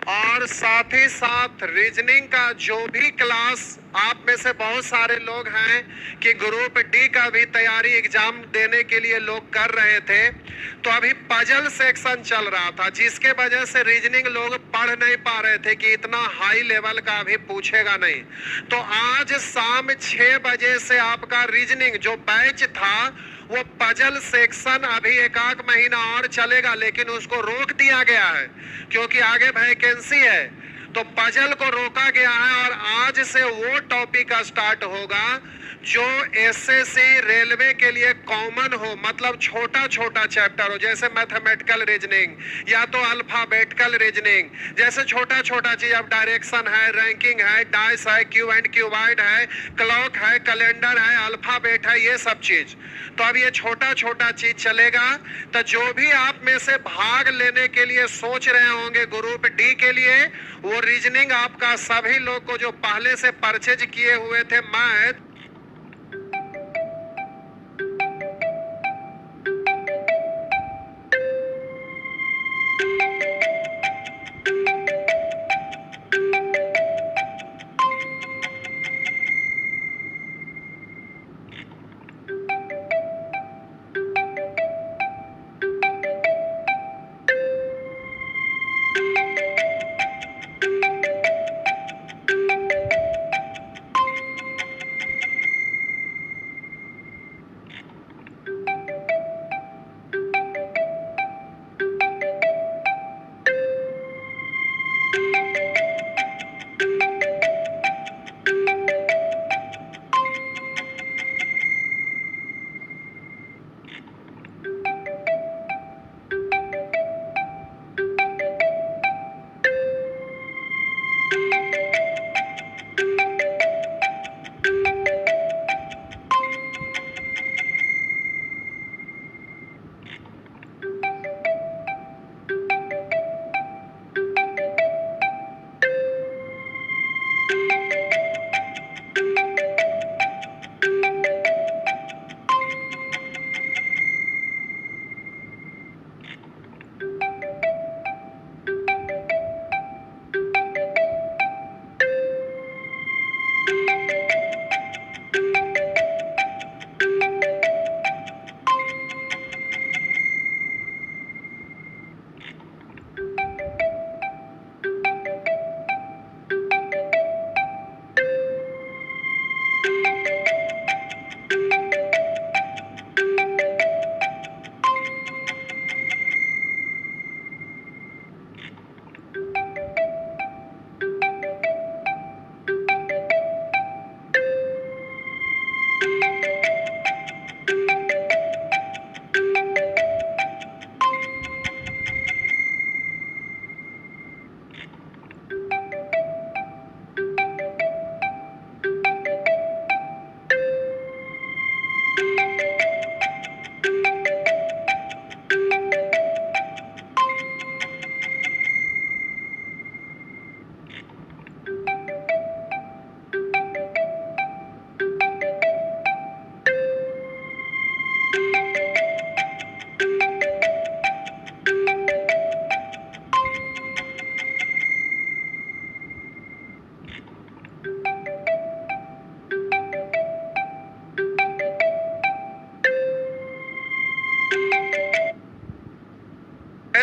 Speaker 1: और साथ ही साथ रीजनिंग का जो भी क्लास, आप में से बहुत सारे लोग हैं कि ग्रुप D का भी तैयारी एग्जाम देने के लिए लोग कर रहे थे, तो अभी पजल सेक्शन चल रहा था, जिसके वजह से रीजनिंग लोग पढ़ नहीं पा रहे थे कि इतना हाई लेवल का अभी पूछेगा नहीं। तो आज शाम 6 बजे से आपका रीजनिंग जो बैच था, वो पजल सेक्शन अभी 1-1 महीना और चलेगा, लेकिन उसको रोक दिया गया है क्योंकि आगे वैकेंसी है, तो पजल को रोका गया है। और आज से वो टॉपिक स्टार्ट होगा जो SSC रेलवे के लिए कॉमन हो, मतलब छोटा छोटा चैप्टर हो, जैसे मैथमेटिकल रीजनिंग या तो अल्फाबेटिकल रीजनिंग, जैसे छोटा छोटा चीज। अब डायरेक्शन है, रैंकिंग है, डाइस है, क्यू एंड क्यूबाइड है, क्लॉक है, कैलेंडर है, अल्फाबेट है, ये सब चीज। तो अब ये छोटा छोटा चीज चलेगा। तो जो भी आप में से भाग लेने के लिए सोच रहे होंगे ग्रुप D के लिए, वो रीजनिंग आपका सभी लोग को जो पहले से परचेज किए हुए थे मैथ,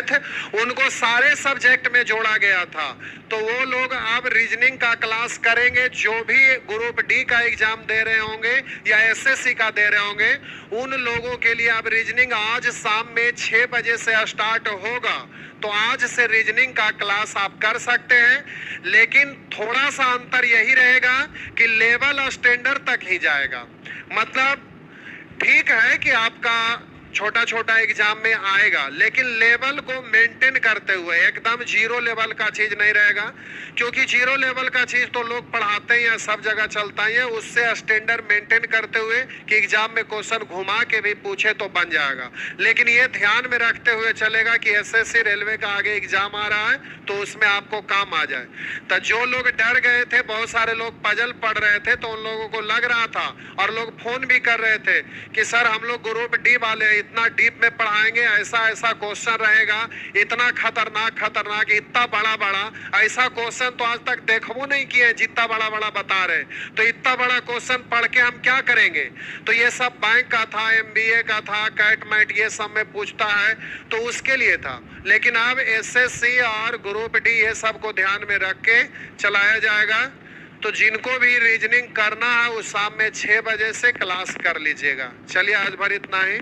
Speaker 1: थे उनको सारे सब्जेक्ट में जोड़ा गया था। तो वो लोग अब रीजनिंग का क्लास करेंगे, जो भी ग्रुप डी का एग्जाम दे रहे होंगे या एसएससी का दे रहे होंगे, उन लोगों के लिए अब रीजनिंग आज शाम में 6 बजे से स्टार्ट होगा। तो आज से रीजनिंग का क्लास आप कर सकते हैं, लेकिन थोड़ा सा अंतर यही रहेगा कि लेवल स्टैंडर्ड तक ही जाएगा। मतलब ठीक है कि आपका छोटा छोटा एग्जाम में आएगा, लेकिन लेवल को मेंटेन करते हुए, एकदम जीरो लेवल का चीज नहीं रहेगा, क्योंकि जीरो लेवल का चीज तो लोग पढ़ाते ही हैं, सब जगह चलता ही है। उससे स्टैंडर्ड मेंटेन करते हुए कि एग्जाम में क्वेश्चन घुमा के भी पूछे तो बन जाएगा। लेकिन ये ध्यान में रखते हुए चलेगा कि एसएससी रेलवे का आगे एग्जाम आ रहा है, तो उसमें आपको काम आ जाए। तो जो लोग डर गए थे, बहुत सारे लोग पजल पढ़ रहे थे, तो उन लोगों को लग रहा था और लोग फोन भी कर रहे थे कि सर हम लोग ग्रुप डी वाले इतना डीप में पढ़ाएंगे, ऐसा ऐसा क्वेश्चन रहेगा, इतना खतरनाक खतरनाक, इतना बड़ा बड़ा, ऐसा क्वेश्चन तो आज तक देखो नहीं किए जितना बड़ा बड़ा बता रहे। तो इतना बड़ा क्वेश्चन पढ़ के हम क्या करेंगे? तो ये सब बैंक का था, एमबीए का था, कैट मैट ये सब में पूछता है, तो उसके लिए था। लेकिन अब एसएससी और ग्रुप डी ये सब को ध्यान में रख के चलाया जाएगा। तो जिनको भी रीजनिंग करना है वो शाम में 6 बजे से क्लास कर लीजिएगा। चलिए आज भर इतना ही।